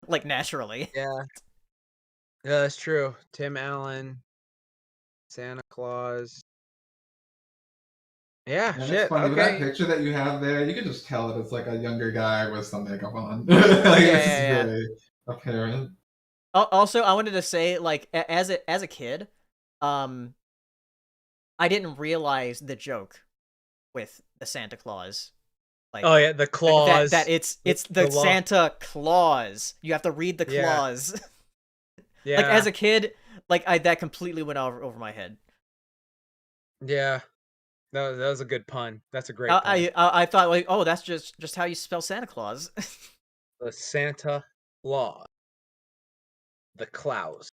Speaker 1: like naturally.
Speaker 4: Yeah, that's true. Tim Allen, Santa Claus. Yeah,
Speaker 3: And
Speaker 4: shit.
Speaker 3: it's funny, with
Speaker 4: Okay.
Speaker 3: that picture that you have there, you can just tell that it's like a younger guy with some makeup on.
Speaker 1: Yeah.
Speaker 3: Very apparent.
Speaker 1: Also, I wanted to say, like, as a kid, I didn't realize the joke with the Santa Claus. Like,
Speaker 4: Oh yeah, the clause.
Speaker 1: that it's the
Speaker 4: law.
Speaker 1: Santa Claus. You have to read the
Speaker 4: Yeah.
Speaker 1: clause.
Speaker 4: Yeah.
Speaker 1: Like as a kid, like that completely went over my head.
Speaker 4: Yeah. No, that was a good pun. That's a great pun.
Speaker 1: I thought like, oh, that's just how you spell Santa Claus.
Speaker 4: The Santa Claus. The Klaus.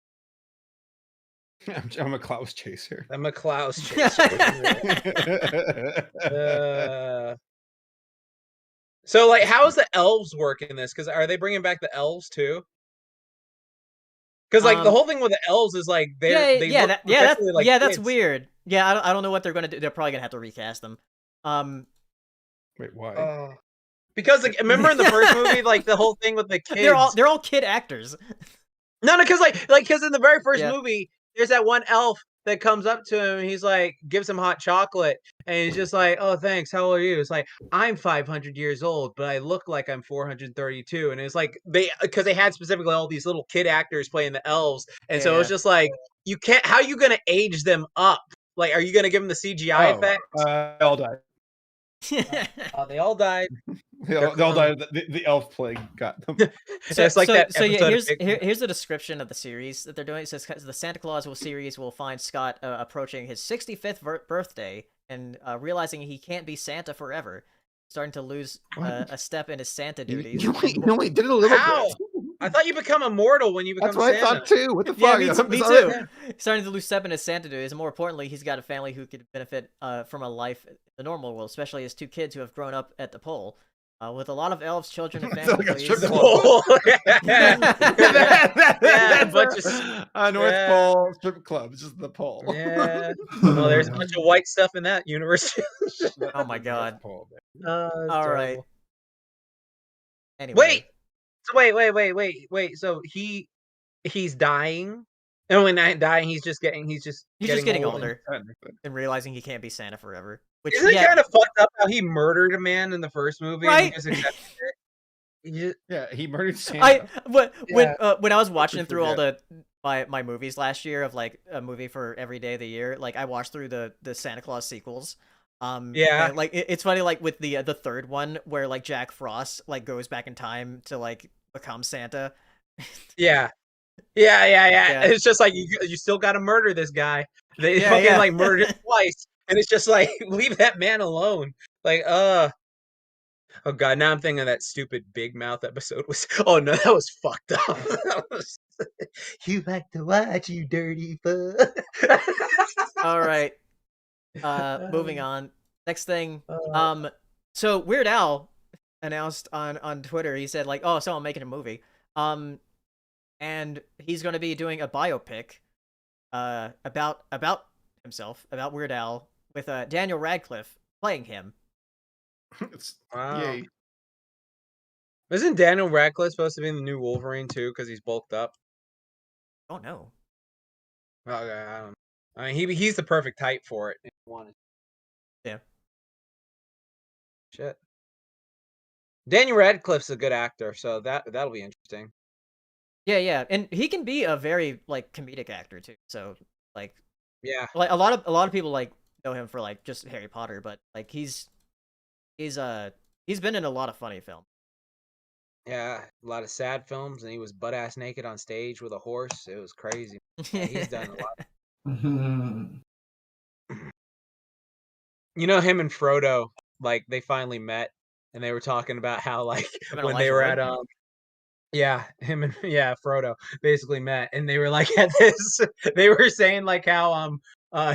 Speaker 2: I'm a Klaus chaser.
Speaker 4: I'm a Klaus chaser. So, like, how is the elves work in this? Because are they bringing back the elves too? Because like the whole thing with the elves is like that's
Speaker 1: that's weird. Yeah, I don't know what they're gonna do. They're probably gonna have to recast them.
Speaker 2: Wait, why?
Speaker 4: Because like, remember in the first movie, like the whole thing with the kids.
Speaker 1: They're all kid actors.
Speaker 4: No, because because in the very first movie, there's that one elf that comes up to him and he's like, gives him hot chocolate, and he's just like, oh, thanks, how old are you? It's like, I'm 500 years old, but I look like I'm 432. And it's like, because they had specifically all these little kid actors playing the elves, and so it was just like, you can't, how are you gonna age them up? Like, are you gonna give them the CGI effect?
Speaker 2: They all died.
Speaker 4: They all died.
Speaker 2: They all died. The elf plague got them.
Speaker 1: Here's the description of the series that they're doing. It says the Santa Claus series will find Scott approaching his 65th birthday and realizing he can't be Santa forever, starting to lose a step in his Santa duties.
Speaker 2: You only did it a little bit.
Speaker 4: I thought you become immortal when you become Santa.
Speaker 2: That's what I thought too. What the fuck?
Speaker 1: Me too. Starting to lose step in his Santa duties, and more importantly, he's got a family who could benefit from a life in the normal world, especially his two kids who have grown up at the pole. With a lot of elves, children, and families.
Speaker 2: North Pole strip club. It's just the pole.
Speaker 4: Yeah. Well, there's a bunch of white stuff in that universe.
Speaker 1: Oh my god.
Speaker 2: Pole,
Speaker 1: all right. Anyway.
Speaker 4: Wait. So he's dying And when not dying, he's just getting
Speaker 1: getting
Speaker 4: old.
Speaker 1: older and realizing he can't be Santa forever. Which
Speaker 4: Isn't it kind of fucked up how he murdered a man in the first movie?
Speaker 1: Right?
Speaker 4: And he just accepted it?
Speaker 2: Yeah, he murdered Santa.
Speaker 1: When I was watching through all my movies last year of like a movie for every day of the year, like I watched through the Santa Claus sequels.
Speaker 4: Yeah.
Speaker 1: Like it's funny, like with the third one where like Jack Frost like goes back in time to like become Santa.
Speaker 4: Yeah. It's just like you still got to murder this guy. They fucking like murdered him twice, and it's just like leave that man alone. Like oh god, now I'm thinking of that stupid Big Mouth episode. Oh no, that was fucked up. You like to watch, you dirty fuck.
Speaker 1: All right. Moving on. Next thing. So Weird Al announced on Twitter. He said like, "Oh, so I'm making a movie." And he's going to be doing a biopic, about himself, about Weird Al, with Daniel Radcliffe playing him.
Speaker 4: Wow.
Speaker 2: Yay.
Speaker 4: Isn't Daniel Radcliffe supposed to be in the new Wolverine too? Because he's bulked up.
Speaker 1: Oh no.
Speaker 4: Okay, I don't know. I mean, he's the perfect type for it. If you wanted.
Speaker 1: Yeah.
Speaker 4: Shit. Daniel Radcliffe's a good actor, so that'll be interesting.
Speaker 1: Yeah, and he can be a very like comedic actor too. So like,
Speaker 4: yeah,
Speaker 1: like a lot of people like know him for like just Harry Potter, but like he's been in a lot of funny films.
Speaker 4: Yeah, a lot of sad films, and he was butt ass naked on stage with a horse. It was crazy. Yeah, he's done a lot. You know, him and Frodo, like they finally met, and they were talking about how like when they were at yeah, him and Frodo basically met, and they were like at this. They were saying like how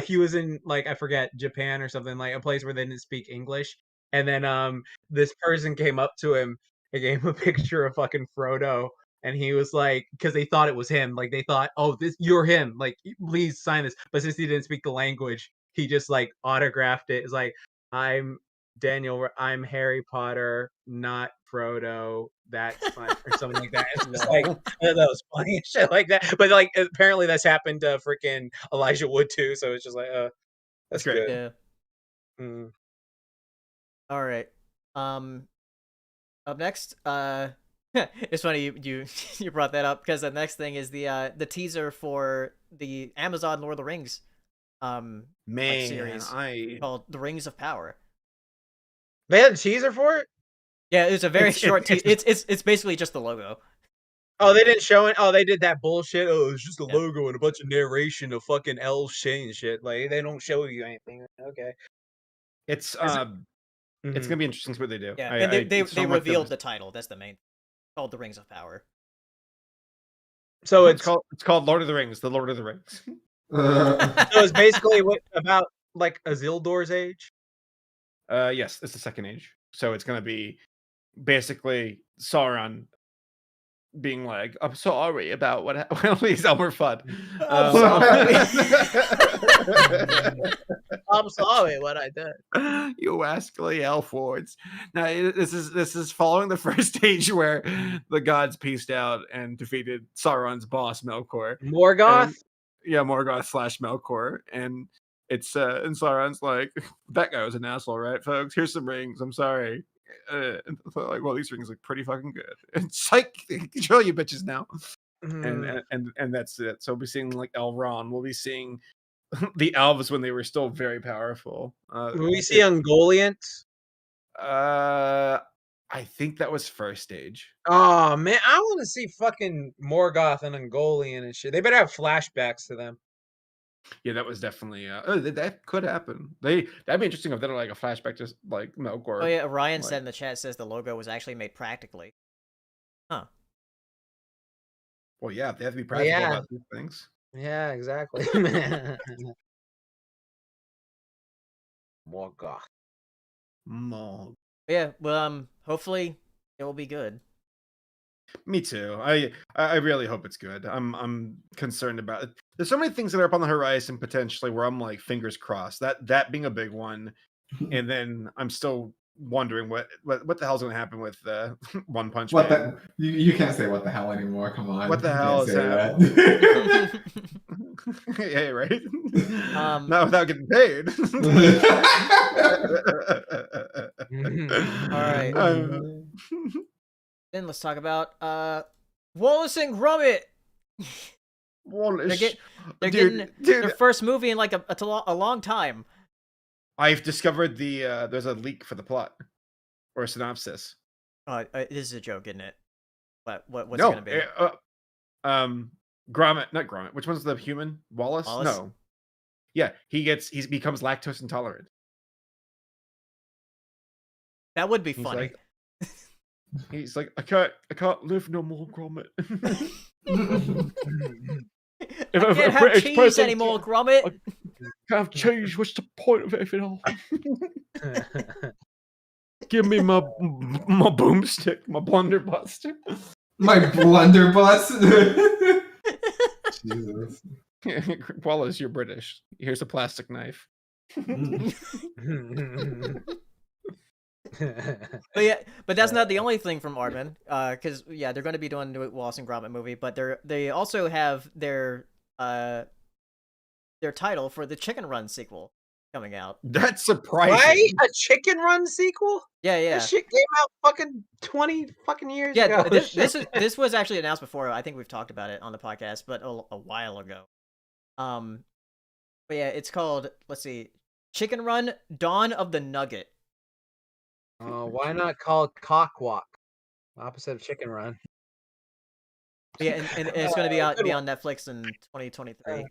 Speaker 4: he was in like I forget Japan or something, like a place where they didn't speak English, and then this person came up to him and gave him a picture of fucking Frodo, and he was like, because they thought it was him, like they thought, oh, you're him, like please sign this, but since he didn't speak the language, he just like autographed it. It's like I'm Harry Potter, not Frodo. That's fine, or something like that. It's just like that was funny and shit like that. But like apparently that's happened to freaking Elijah Wood too. So it's just like, that's
Speaker 2: great.
Speaker 4: good.
Speaker 1: Yeah. Mm. All right. Up next, it's funny you brought that up because the next thing is the teaser for the Amazon Lord of the Rings series called The Rings of Power.
Speaker 4: They had a teaser for it?
Speaker 1: Yeah, it's a very short teaser. It's basically just the logo.
Speaker 4: Oh, they didn't show it. Oh, they did that bullshit. Oh, it's just a logo and a bunch of narration of fucking elves saying shit. Like they don't show you anything. Okay.
Speaker 2: It's gonna be interesting to see what they do.
Speaker 1: Yeah, and they revealed the title. That's the main thing. It's called The Rings of Power.
Speaker 4: So
Speaker 2: it's called Lord of the Rings. The Lord of the Rings.
Speaker 4: So it's basically about like Isildur's age.
Speaker 2: Yes, it's the second age. So it's gonna be basically Sauron being like, "I'm sorry about what happened." Well, these were fun.
Speaker 1: I'm sorry what I did.
Speaker 2: You rascally elf wards. Now this is following the first stage where the gods pieced out and defeated Sauron's boss Melkor.
Speaker 4: Morgoth.
Speaker 2: Morgoth / Melkor, and it's and Sauron's like, that guy was an asshole, right, folks? Here's some rings. I'm sorry. And like, well, these rings look pretty fucking good. And psych, control you bitches now. And that's it. So we'll be seeing like Elrond. We'll be seeing the elves when they were still very powerful.
Speaker 4: Will we see Ungoliant?
Speaker 2: I think that was first stage.
Speaker 4: Oh man, I want to see fucking Morgoth and Ungoliant and shit. They better have flashbacks to them.
Speaker 2: Yeah, that was definitely that could happen. That'd be interesting if they had like a flashback to like Melkor.
Speaker 1: Oh yeah, Ryan said in the chat, says the logo was actually made practically. Huh.
Speaker 2: Well, yeah, they have to be practical about these things.
Speaker 4: Yeah, exactly. Morgoth.
Speaker 1: Yeah, well, hopefully it will be good.
Speaker 2: Me too. I really hope it's good. I'm concerned about it. There's so many things that are up on the horizon potentially where I'm like fingers crossed. That being a big one, and then I'm still wondering what the hell's going to happen with One Punch
Speaker 3: What
Speaker 2: Man.
Speaker 3: the? You can't say what the hell anymore. Come on.
Speaker 2: What the
Speaker 3: You
Speaker 2: hell
Speaker 3: can't
Speaker 2: is
Speaker 3: say
Speaker 2: that?
Speaker 3: that.
Speaker 2: Yeah, right. Not without getting paid.
Speaker 1: All right. Then let's talk about Wallace and Gromit.
Speaker 2: Wallace.
Speaker 1: They're getting their first movie in like a long time.
Speaker 2: I've discovered there's a leak for the plot or a synopsis.
Speaker 1: This is a joke, isn't it? What's it gonna be?
Speaker 2: Gromit, not Gromit. Which one's the human? Wallace? No. Yeah, he becomes lactose intolerant.
Speaker 1: That would be funny.
Speaker 2: He's like, I can't live no more, Gromit.
Speaker 1: I can't have cheese anymore, Gromit.
Speaker 2: I can't have cheese. What's the point of it all? Give me my boomstick, my blunderbuster.
Speaker 3: My blunderbuss. Jesus.
Speaker 2: Wallace, you're British. Here's a plastic knife.
Speaker 1: But that's not the only thing from Aardman, because they're going to be doing the Wallace and Gromit movie, but they also have their title for the Chicken Run sequel coming out.
Speaker 2: That's surprising.
Speaker 4: Right? A Chicken Run sequel?
Speaker 1: Yeah.
Speaker 4: That shit came out fucking 20 fucking years ago.
Speaker 1: This was actually announced before. I think we've talked about it on the podcast, but a while ago. But yeah, it's called, let's see, Chicken Run: Dawn of the Nugget.
Speaker 4: Why not call it Cockwalk? Opposite of Chicken Run.
Speaker 1: Yeah, and it's going to be on Netflix in 2023.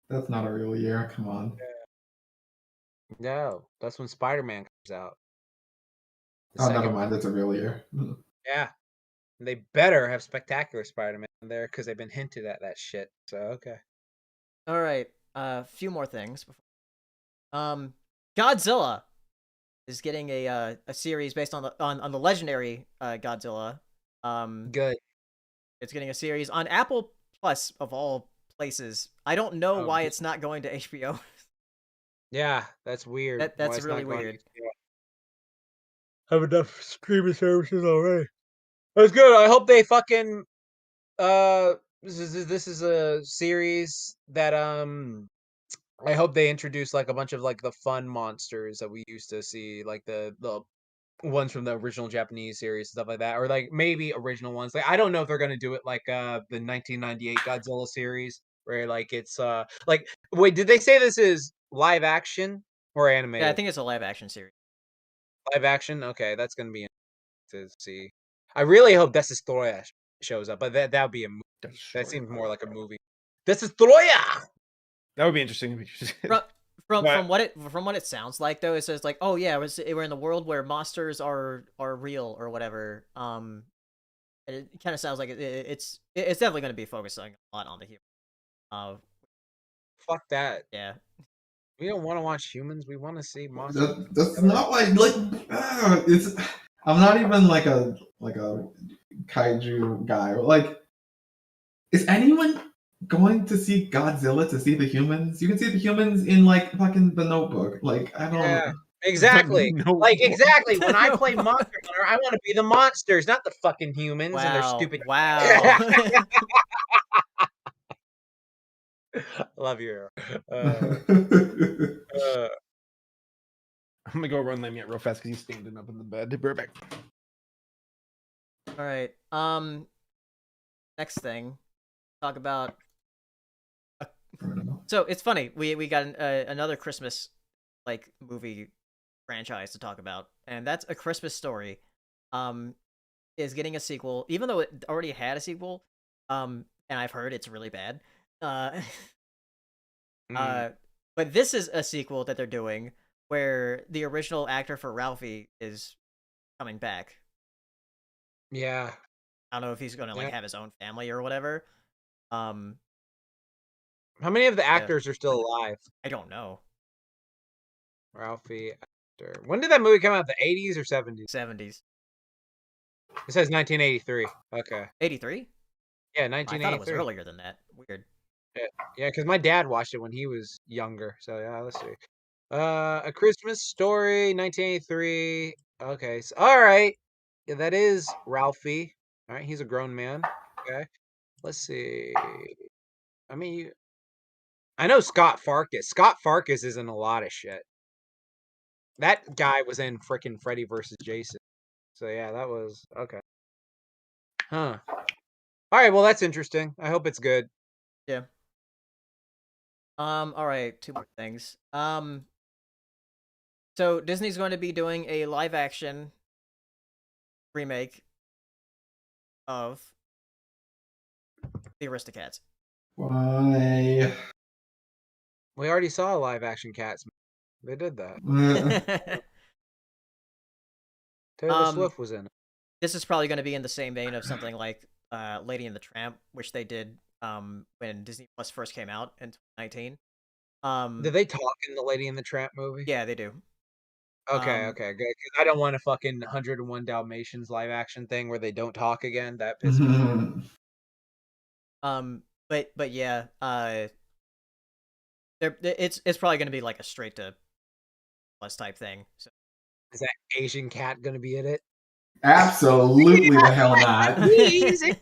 Speaker 3: That's not a real year. Come on.
Speaker 4: No, that's when Spider-Man comes out.
Speaker 3: Never mind. That's a real year.
Speaker 4: Yeah. They better have Spectacular Spider-Man there because they've been hinted at that shit. So, okay.
Speaker 1: All right. A few more things. Godzilla is getting a series based on the legendary Godzilla.
Speaker 4: Good.
Speaker 1: It's getting a series on Apple Plus of all places. I don't know why it's not going to HBO.
Speaker 4: Yeah, that's weird.
Speaker 1: That's really weird.
Speaker 4: Have enough streaming services already. That's good. I hope they fucking this is a series that I hope they introduce like a bunch of like the fun monsters that we used to see, like the ones from the original Japanese series, stuff like that, or like maybe original ones. Like I don't know if they're gonna do it like the 1998 Godzilla series, where like it's like wait, did they say this is live action or animated?
Speaker 1: Yeah, I think it's a live action series.
Speaker 4: Live action, okay, that's gonna be interesting to see. I really hope Destroya shows up, but that would be a movie. That seems more like a movie. Destroya.
Speaker 2: That would be interesting.
Speaker 1: From what it sounds like though, it says like, oh yeah, we're in the world where monsters are real or whatever. It kind of sounds like it's definitely going to be focusing a lot on the human.
Speaker 4: Fuck that.
Speaker 1: Yeah.
Speaker 4: We don't want to watch humans. We want to see monsters.
Speaker 3: That's not like it's. I'm not even like a kaiju guy. Like, is anyone going to see Godzilla to see the humans? You can see the humans in like fucking The Notebook. Like, I don't.
Speaker 4: Yeah, exactly. Like exactly. When I play Monster Hunter, I want to be the monsters, not the fucking humans and their stupid.
Speaker 1: Wow.
Speaker 4: Love you.
Speaker 2: I'm gonna go run Lamia real fast because he's standing up in the bed. Be right back.
Speaker 1: All right. Next thing, talk about. So it's funny. We got another Christmas like movie franchise to talk about, and that's A Christmas Story. Is getting a sequel, even though it already had a sequel. And I've heard it's really bad. But this is a sequel that they're doing where the original actor for Ralphie is coming back.
Speaker 4: Yeah.
Speaker 1: I don't know if he's gonna like have his own family or whatever.
Speaker 4: How many of the actors are still alive?
Speaker 1: I don't know.
Speaker 4: Ralphie actor. When did that movie come out? The 80s or 70s?
Speaker 1: 70s.
Speaker 4: It says 1983. Okay.
Speaker 1: 83?
Speaker 4: Yeah,
Speaker 1: I
Speaker 4: 1983.
Speaker 1: thought it was earlier than that. Weird.
Speaker 4: Yeah, because my dad watched it when he was younger. So yeah, let's see. A Christmas Story, 1983. Okay, so, all right. Yeah, that is Ralphie. All right, he's a grown man. Okay, let's see. I mean, I know Scott Farkas. Scott Farkas is in a lot of shit. That guy was in frickin' Freddy vs. Jason. So yeah, that was okay. Huh. All right, well that's interesting. I hope it's good.
Speaker 1: Yeah. All right, two more things. So Disney's going to be doing a live action remake of the Aristocats.
Speaker 3: Why?
Speaker 4: We already saw a live action Cats. They did that. Taylor Swift was in it.
Speaker 1: This is probably going to be in the same vein of something like Lady and the Tramp, which they did when Disney Plus first came out in 2019.
Speaker 4: Did they talk in the Lady and the Tramp movie?
Speaker 1: Yeah, they do.
Speaker 4: Okay, okay, good. 'Cause I don't want a fucking 101 Dalmatians live action thing where they don't talk again. That pisses me off.
Speaker 1: But yeah, it's probably going to be like a straight to plus type thing. So.
Speaker 4: Is that Asian cat gonna be in it?
Speaker 3: Absolutely the hell not.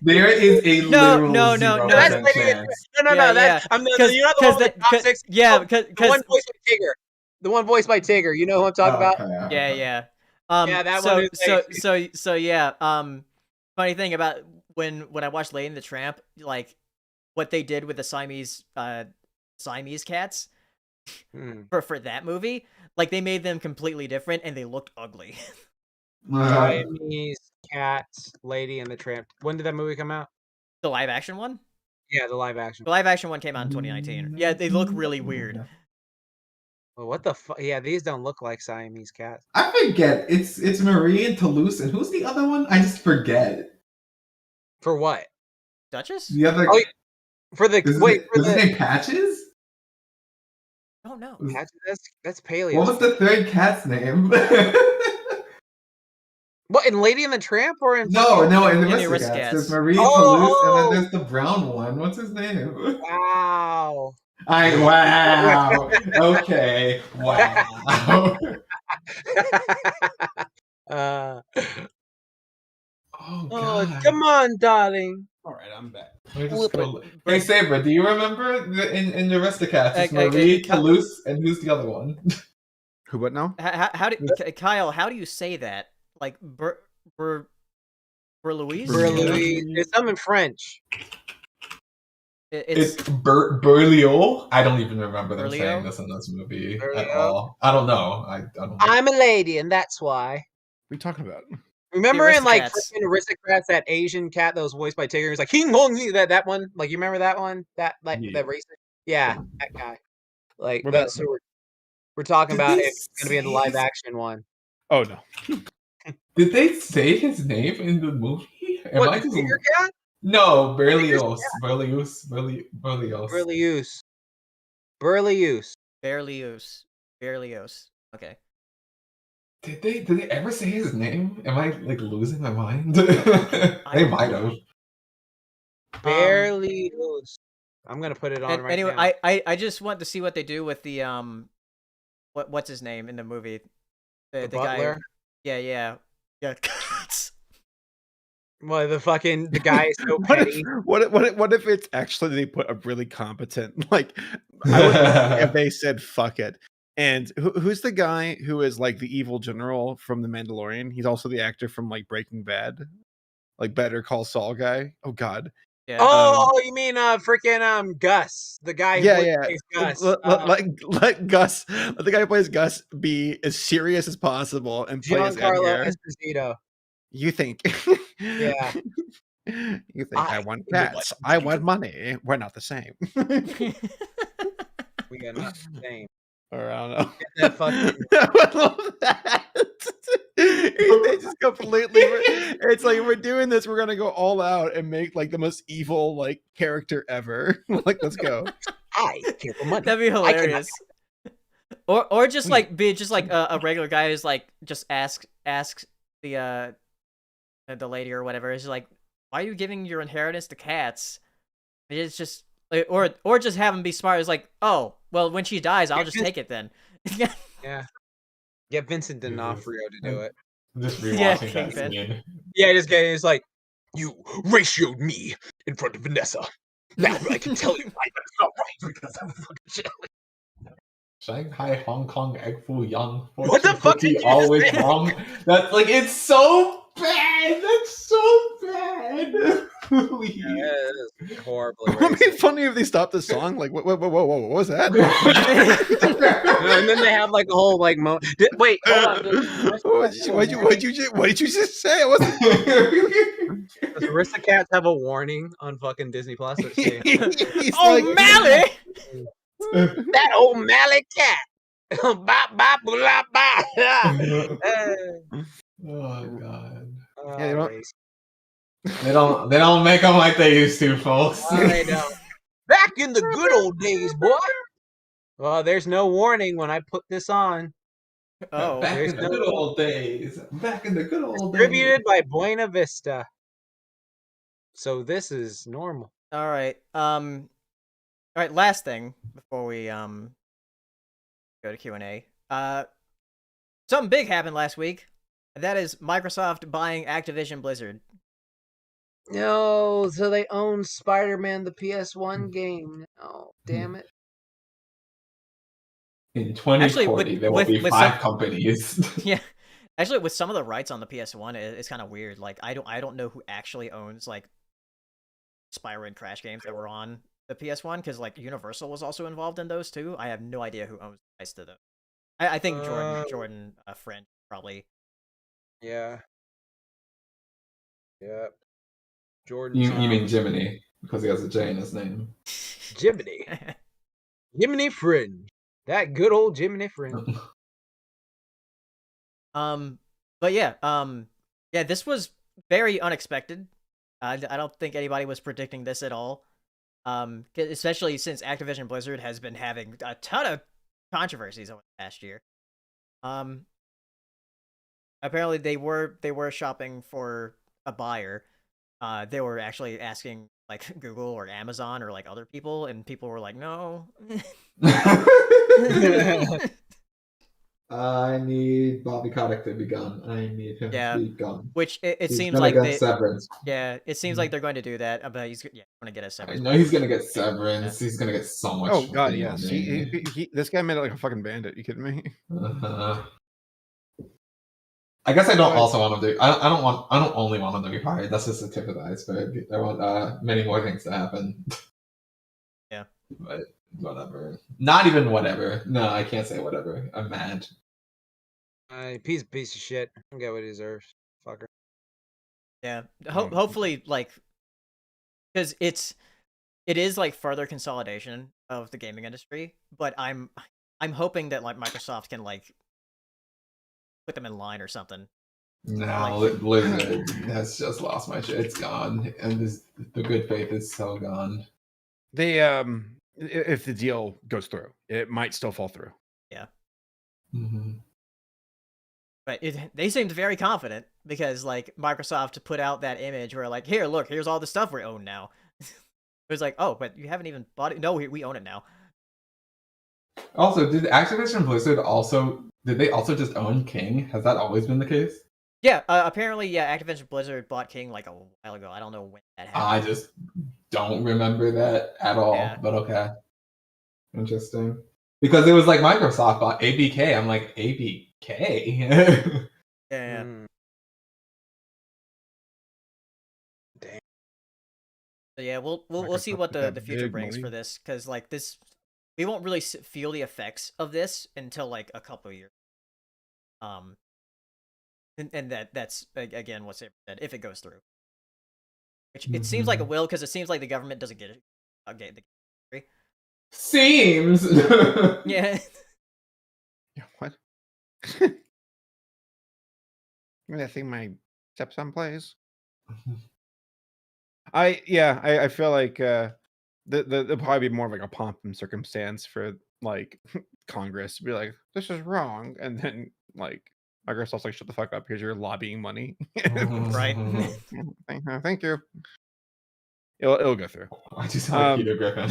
Speaker 3: There is a literal
Speaker 1: no.
Speaker 3: 0% chance.
Speaker 4: No. That's you're not the one with the top six.
Speaker 1: Yeah,
Speaker 4: because the one voiced by Tigger. The one voiced by Tigger. You know who I'm talking about?
Speaker 3: Okay.
Speaker 1: Yeah.
Speaker 4: Yeah, that one is
Speaker 1: so yeah. Funny thing about when I watched Lady and the Tramp, like what they did with the Siamese cats for that movie, like they made them completely different and they looked ugly.
Speaker 4: Siamese Cats, Lady and the Tramp. When did that movie come out?
Speaker 1: The live action one?
Speaker 4: Yeah, the live action.
Speaker 1: The live action one came out in 2019. Yeah, they look really weird.
Speaker 4: Well, what the fuck? Yeah, these don't look like Siamese cats.
Speaker 3: I forget. It's Marie and Toulouse, and who's the other one? I just forget.
Speaker 4: For what?
Speaker 1: Duchess?
Speaker 3: The other.
Speaker 4: Oh, for the
Speaker 3: his name Patches?
Speaker 1: I don't know.
Speaker 4: Patches? That's Paleo.
Speaker 3: What was the third cat's name?
Speaker 4: What, in Lady and the Tramp or in
Speaker 3: No, in the
Speaker 1: Aristocats.
Speaker 3: There's Marie Toulouse, and then there's the brown one. What's his name?
Speaker 4: Wow.
Speaker 3: Wow. Okay. Wow. Oh, God.
Speaker 4: Come on, darling.
Speaker 3: All right, I'm back. Hey, Saber, do you remember in the Aristocats? It's Marie, Toulouse, and who's the other one?
Speaker 2: Who? What now?
Speaker 1: Kyle? How do you say that? Like Berlouise?
Speaker 4: Berlouise. It's something French.
Speaker 3: It's Berlioz. I don't even remember them saying this in this movie at all. I don't know. I don't know.
Speaker 4: I'm a lady, and that's why.
Speaker 2: What are you talking about?
Speaker 4: Remember in like freaking Aristocats, that Asian cat that was voiced by Tigger? He's like King Hong, that one. Like you remember that one? That that racist? Yeah, that guy. Like that's who we're talking about. It's gonna be in the live action one.
Speaker 2: Oh no.
Speaker 3: Did they say his name in the movie?
Speaker 4: What, the Tigger cat?
Speaker 3: No, Berlioz.
Speaker 1: Okay.
Speaker 3: Did they ever say his name? Am I like losing my mind? They might have.
Speaker 4: Berlioz. I'm gonna put it on right
Speaker 1: anyway,
Speaker 4: now.
Speaker 1: I just want to see what they do with the what's his name in the movie? The
Speaker 4: butler?
Speaker 1: Guy. Yeah.
Speaker 4: Well, the guy is so petty.
Speaker 2: What if it's actually they put a really competent, like I would if they said fuck it. And who's the guy who is like the evil general from The Mandalorian? He's also the actor from like Breaking Bad, like Better Call Saul guy. Oh God.
Speaker 1: Yeah.
Speaker 4: Oh, you mean freaking Gus, the guy who plays Gus.
Speaker 2: Let Gus, let the guy who plays Gus be as serious as possible and play as
Speaker 4: Giancarlo Esposito.
Speaker 2: You think?
Speaker 4: Yeah.
Speaker 2: You think I want cats? I want money. We're not the same.
Speaker 4: We are not the same.
Speaker 2: Or I don't know.
Speaker 4: Get that fucking...
Speaker 2: I love that. They just completely. It's like we're doing this. We're gonna go all out and make like the most evil like character ever. Like, let's go.
Speaker 4: I care for money.
Speaker 1: That'd be hilarious. Or just like be just like a regular guy who's like just asks the lady or whatever. Is like, why are you giving your inheritance to cats? It's just like, or just have him be smart. It's like, oh, well, when she dies, I'll just take it then.
Speaker 4: Yeah. Get Vincent D'Onofrio to do it.
Speaker 3: I'm just
Speaker 1: Yeah,
Speaker 3: rewatching that
Speaker 1: Kingpin.
Speaker 3: scene.
Speaker 4: Yeah, just getting it's like, you ratioed me in front of Vanessa. Now I can tell you why that's not right because I'm fucking shit.
Speaker 3: Shanghai, Hong Kong, egg foo young.
Speaker 4: What the fuck did you just
Speaker 3: always
Speaker 4: say?
Speaker 3: wrong? That's like it's so bad. That's so bad. Please.
Speaker 4: Yeah, it is horribly
Speaker 2: It would be
Speaker 4: racist.
Speaker 2: funny if they stopped the song. Like, whoa, what was that?
Speaker 4: And then they have like a whole like wait, hold on.
Speaker 2: What did you just say? I wasn't.
Speaker 4: Does Aristocats have a warning on fucking Disney Plus? Let's see.
Speaker 1: O'Malley!
Speaker 4: That O'Malley cat. Bop bop blah blah.
Speaker 3: Oh god.
Speaker 2: Yeah, they don't-
Speaker 3: They don't make them like they used to, folks.
Speaker 4: No, they don't. Back in the good old days, boy. Well, there's no warning when I put this on.
Speaker 1: Oh,
Speaker 3: Back
Speaker 4: there's
Speaker 3: in the
Speaker 4: no-
Speaker 3: good old days. Back in the good old days.
Speaker 4: Distributed by Buena Vista. So this is normal.
Speaker 1: all right. All right. Last thing before we go to Q&A. Something big happened last week. And that is Microsoft buying Activision Blizzard.
Speaker 4: No, so they own Spider-Man, the PS1 game. Oh, damn it.
Speaker 3: In 2040,
Speaker 1: Actually,
Speaker 3: there will be 5 companies.
Speaker 1: Yeah. Actually, with some of the rights on the PS1, it's kind of weird. Like, I don't know who actually owns like Spyro and Crash games that were on the PS1 because like Universal was also involved in those too. I have no idea who owns the rights to those. I think Jordan, a friend, probably.
Speaker 4: Yeah. Yep. Jordan.
Speaker 3: You mean Jiminy, because he has a J in his name.
Speaker 4: Jiminy. Jiminy Fringe. That good old Jiminy Fringe.
Speaker 1: But yeah, yeah, this was very unexpected. I don't think anybody was predicting this at all. Especially since Activision Blizzard has been having a ton of controversies over the past year. Apparently they were shopping for a buyer. They were actually asking like Google or Amazon or like other people, and people were like, no.
Speaker 3: I need Bobby Kotick to be gone. I need him to be gone.
Speaker 1: Which it
Speaker 3: He's
Speaker 1: seems
Speaker 3: gonna
Speaker 1: like
Speaker 3: get severance.
Speaker 1: Yeah, it seems like they're going to do that, but he's going to get a
Speaker 3: I
Speaker 1: severance.
Speaker 3: know he's gonna get severance. He's gonna get so much.
Speaker 2: Oh god,
Speaker 3: fucking
Speaker 2: yes.
Speaker 3: money.
Speaker 2: He this guy made it like a fucking bandit. You kidding me?
Speaker 3: I guess I don't also want him to. I don't only want him to be fired. That's just the tip of the iceberg. I want many more things to happen.
Speaker 1: Yeah.
Speaker 3: But whatever. Not even whatever. No, I can't say whatever. I'm mad.
Speaker 4: Piece of shit. Don't get what he deserves. Fucker.
Speaker 1: Yeah. Hopefully, like, because it is like further consolidation of the gaming industry, but I'm hoping that like Microsoft can like put them in line or something.
Speaker 3: No, Blizzard has just lost my shit. It's gone, and the good faith is so gone.
Speaker 2: They if the deal goes through, it might still fall through.
Speaker 1: Yeah.
Speaker 3: Mm-hmm.
Speaker 1: But they seemed very confident because like Microsoft put out that image where like, here, look, here's all the stuff we own now. It was like, oh, but you haven't even bought it. No, we own it now.
Speaker 3: Also, did Activision Blizzard did they also just own King? Has that always been the case?
Speaker 1: Yeah, apparently, yeah, Activision Blizzard bought King like a while ago. I don't know when that happened.
Speaker 3: I just don't remember that at all.
Speaker 1: Yeah.
Speaker 3: But okay, interesting. Because it was like Microsoft bought ABK. I'm like ABK.
Speaker 1: Yeah.
Speaker 4: Damn.
Speaker 1: So yeah, we'll see what the future
Speaker 2: big
Speaker 1: brings
Speaker 2: money.
Speaker 1: for this because like this, we won't really feel the effects of this until like a couple of years. And that's again what's it said if it goes through. Which it seems like it will because it seems like the government doesn't get it. Okay,
Speaker 3: Seems.
Speaker 1: yeah.
Speaker 2: Yeah, what? Give me that thing my stepson plays. I feel like there'll probably be more of like a pomp and circumstance for like Congress to be like, this is wrong, and then like Microsoft's like, shut the fuck up, here's your lobbying money.
Speaker 1: Right.
Speaker 2: Thank you. It'll go through.
Speaker 3: I just like Peter Griffin.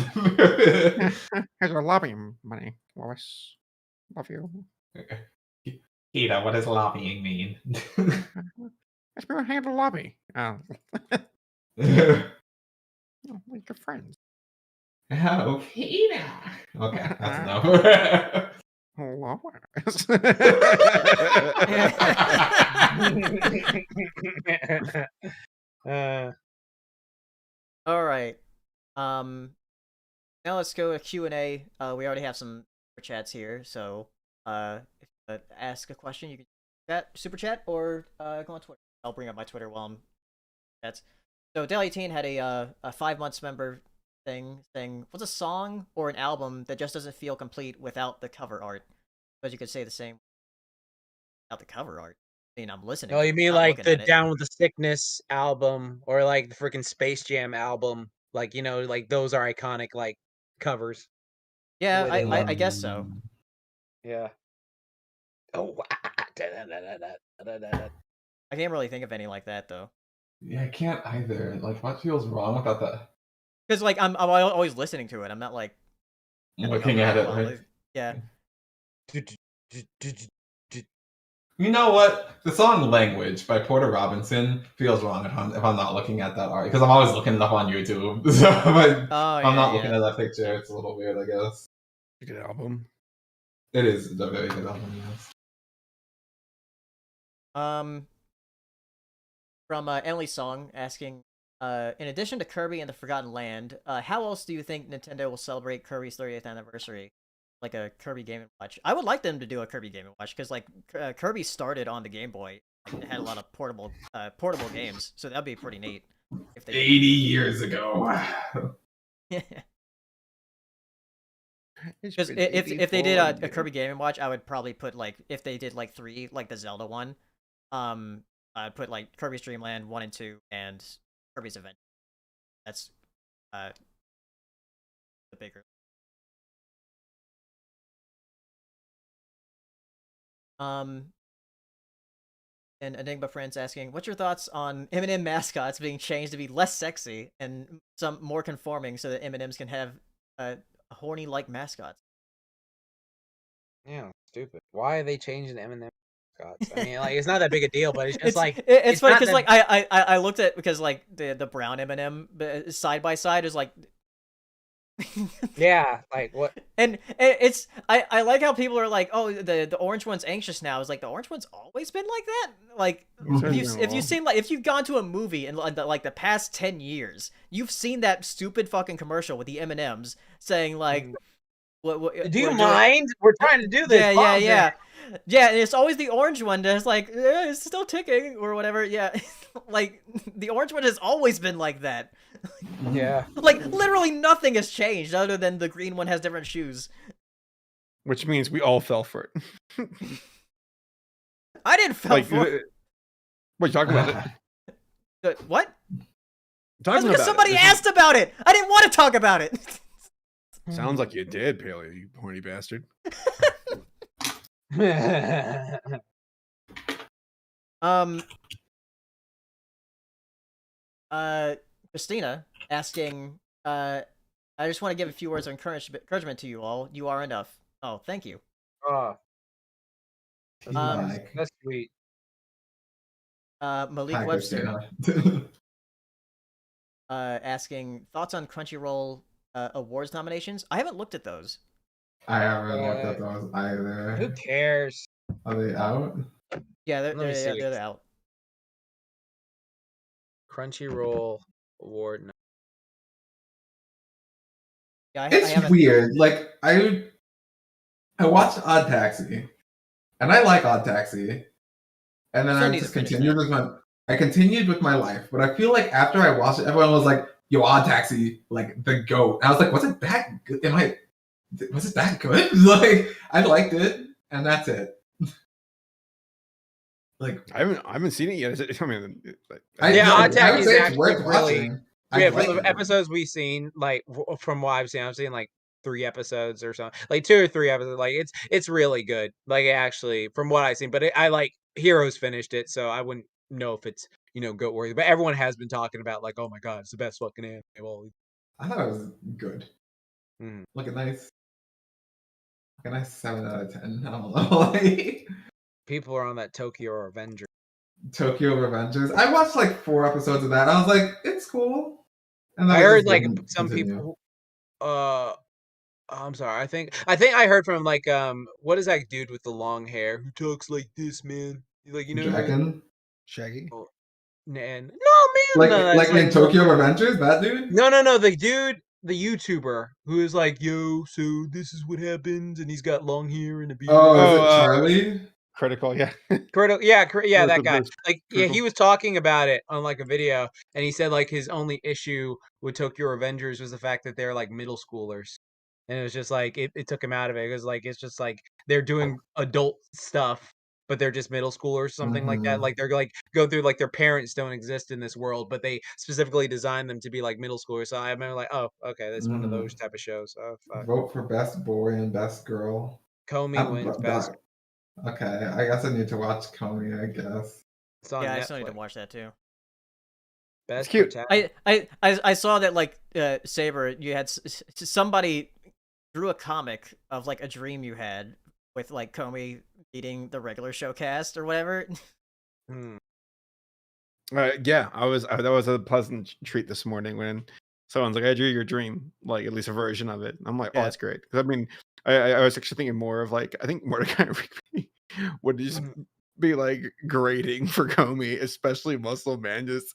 Speaker 2: Here's our lobbying money, Wallace. Love you.
Speaker 3: Kita, what does lobbying mean?
Speaker 2: Let's go handle lobby. Oh,
Speaker 3: Oh,
Speaker 2: we're good friends.
Speaker 3: Kita. Okay, that's enough.
Speaker 1: All right. Now let's go to Q&A. We already have some super chats here, so if you ask a question, you can super chat or go on Twitter. I'll bring up my Twitter while I'm chats. So Dale18 had a 5 months member thing saying, "What's a song or an album that just doesn't feel complete without the cover art?" But you could say the same without the cover art. I mean, I'm listening.
Speaker 4: Oh, you mean like the
Speaker 1: looking at it.
Speaker 4: Down with the Sickness album, or like the freaking Space Jam album? Like, you know, like those are iconic like covers.
Speaker 1: Yeah,
Speaker 4: The way they
Speaker 1: I guess so.
Speaker 4: Yeah. Oh,
Speaker 1: I can't really think of any like that though.
Speaker 3: Yeah, I can't either. Like, what feels wrong about that?
Speaker 1: Because like I'm always listening to it. I'm not like
Speaker 3: Looking at it, right?
Speaker 1: Yeah.
Speaker 3: You know what? The song "Language" by Porter Robinson feels wrong if I'm not looking at that art, because I'm always looking it up on YouTube. So if I'm not looking at that picture, it's a little weird, I guess.
Speaker 2: A good album.
Speaker 3: It is a very good album, yes.
Speaker 1: From Emily Song asking, in addition to Kirby and the Forgotten Land, how else do you think Nintendo will celebrate Kirby's 30th anniversary? Like a Kirby Game & Watch. I would like them to do a Kirby Game & Watch because like Kirby started on the Game Boy. It had a lot of portable games, so that'd be pretty neat. If they
Speaker 3: 80 years ago.
Speaker 1: Because if they did a Kirby Game & Watch, I would probably put like if they did like 3, like the Zelda one, I'd put like Kirby's Dream Land 1 and 2 and Kirby's Adventure. That's the bigger. And Enigma Friends asking, what's your thoughts on M&M mascots being changed to be less sexy and some more conforming so that M&Ms can have horny-like mascots?
Speaker 4: Yeah, stupid. Why are they changing the M&M mascots? I mean, like it's not that big a deal, but it's just
Speaker 1: it's funny because like I looked at because like the brown M&M side by side is like.
Speaker 4: Yeah, like what?
Speaker 1: And it's I like how people are like, oh, the orange one's anxious now. It's like the orange one's always been like that. Like if you've seen like if you've gone to a movie in like the past 10 years, you've seen that stupid fucking commercial with the M&Ms saying like, what
Speaker 4: do you mind? We're trying to do this.
Speaker 1: Yeah. And it's always the orange one that's like, it's still ticking or whatever. Yeah, like the orange one has always been like that.
Speaker 4: Yeah.
Speaker 1: Like literally nothing has changed other than the green one has different shoes.
Speaker 2: Which means we all fell for it.
Speaker 1: I didn't fall for it.
Speaker 2: What are you talking about?
Speaker 1: What?
Speaker 2: That's
Speaker 1: because somebody asked about it. I didn't want to talk about it.
Speaker 2: Sounds like you did, Paleo, you horny bastard.
Speaker 1: Christina asking, I just want to give a few words of encouragement to you all. You are enough. Oh, thank you.
Speaker 4: That's sweet.
Speaker 1: Malik Webster asking thoughts on Crunchyroll awards nominations. I haven't looked at those.
Speaker 3: I haven't looked at those either.
Speaker 4: Who cares?
Speaker 3: Are they out?
Speaker 1: Yeah, they're out.
Speaker 4: Crunchyroll award.
Speaker 3: Yeah, it's weird. Like I watched Odd Taxi, and I like Odd Taxi, and then I just continued with my life. But I feel like after I watched it, everyone was like, "Yo, Odd Taxi, like the GOAT." And I was like, "Was it that good? Was it that good?" Like I liked it, and that's it. Like
Speaker 2: I haven't seen it yet. I mean,
Speaker 4: Odd Taxi is
Speaker 3: actually worth
Speaker 4: watching. Yeah,
Speaker 3: like
Speaker 4: from the episodes we've seen, like from what I've seen like 3 episodes or something, like 2 or 3 episodes. Like it's really good. Like actually, from what I've seen, but I like Heroes finished it, so I wouldn't know if it's GOAT worthy. But everyone has been talking about like, oh my god, it's the best fucking anime. Well,
Speaker 3: I thought it was good. Looking nice. Can I 7 out of 10? I don't know. Like,
Speaker 4: People are on that Tokyo Revenger.
Speaker 3: Tokyo Revengers. I watched like 4 episodes of that. I was like, it's cool. And then
Speaker 4: I
Speaker 3: I
Speaker 4: heard
Speaker 3: just
Speaker 4: like
Speaker 3: didn't
Speaker 4: some
Speaker 3: continue.
Speaker 4: people. I'm sorry. I think I heard from like what is that dude with the long hair who talks like this, man? Like
Speaker 3: Dragon?
Speaker 2: Shaggy.
Speaker 4: man. No man. No,
Speaker 3: Like in Tokyo Revengers, that dude?
Speaker 4: no. The dude, the YouTuber who is like, yo, so this is what happens, and he's got long hair and a beard.
Speaker 3: Oh, is it Charlie?
Speaker 2: Critical, yeah.
Speaker 4: Yeah, that guy.
Speaker 2: Those
Speaker 4: Like, yeah,
Speaker 2: Critical.
Speaker 4: he was talking about it on like a video, and he said like his only issue with Tokyo Revengers was the fact that they're like middle schoolers, and it was just like it took him out of it. It was like it's just like they're doing adult stuff, but they're just middle schoolers, something like that.
Speaker 3: Mhm.
Speaker 4: Like they're like go through like their parents don't exist in this world, but they specifically designed them to be like middle schoolers. So I remember like, oh, okay, that's one of those type of shows. Oh fuck.
Speaker 3: Vote for best boy and best girl.
Speaker 4: Comey wins best.
Speaker 3: Okay, I guess I need to watch Comey, I guess.
Speaker 4: It's on
Speaker 1: Yeah, I
Speaker 4: Netflix.
Speaker 1: still need to watch that too.
Speaker 4: Best
Speaker 2: cute.
Speaker 1: I saw that like Saber, you had somebody drew a comic of like a dream you had with like Comey beating the regular show cast or whatever.
Speaker 2: Yeah, that was a pleasant treat this morning when someone's like, "I drew your dream," like at least a version of it. I'm like, "Oh,
Speaker 1: Yeah.
Speaker 2: that's great." Because I mean, I was actually thinking more of like I think Mordecai and Rigby would just be like grading for Comey, especially Muscle Man. Just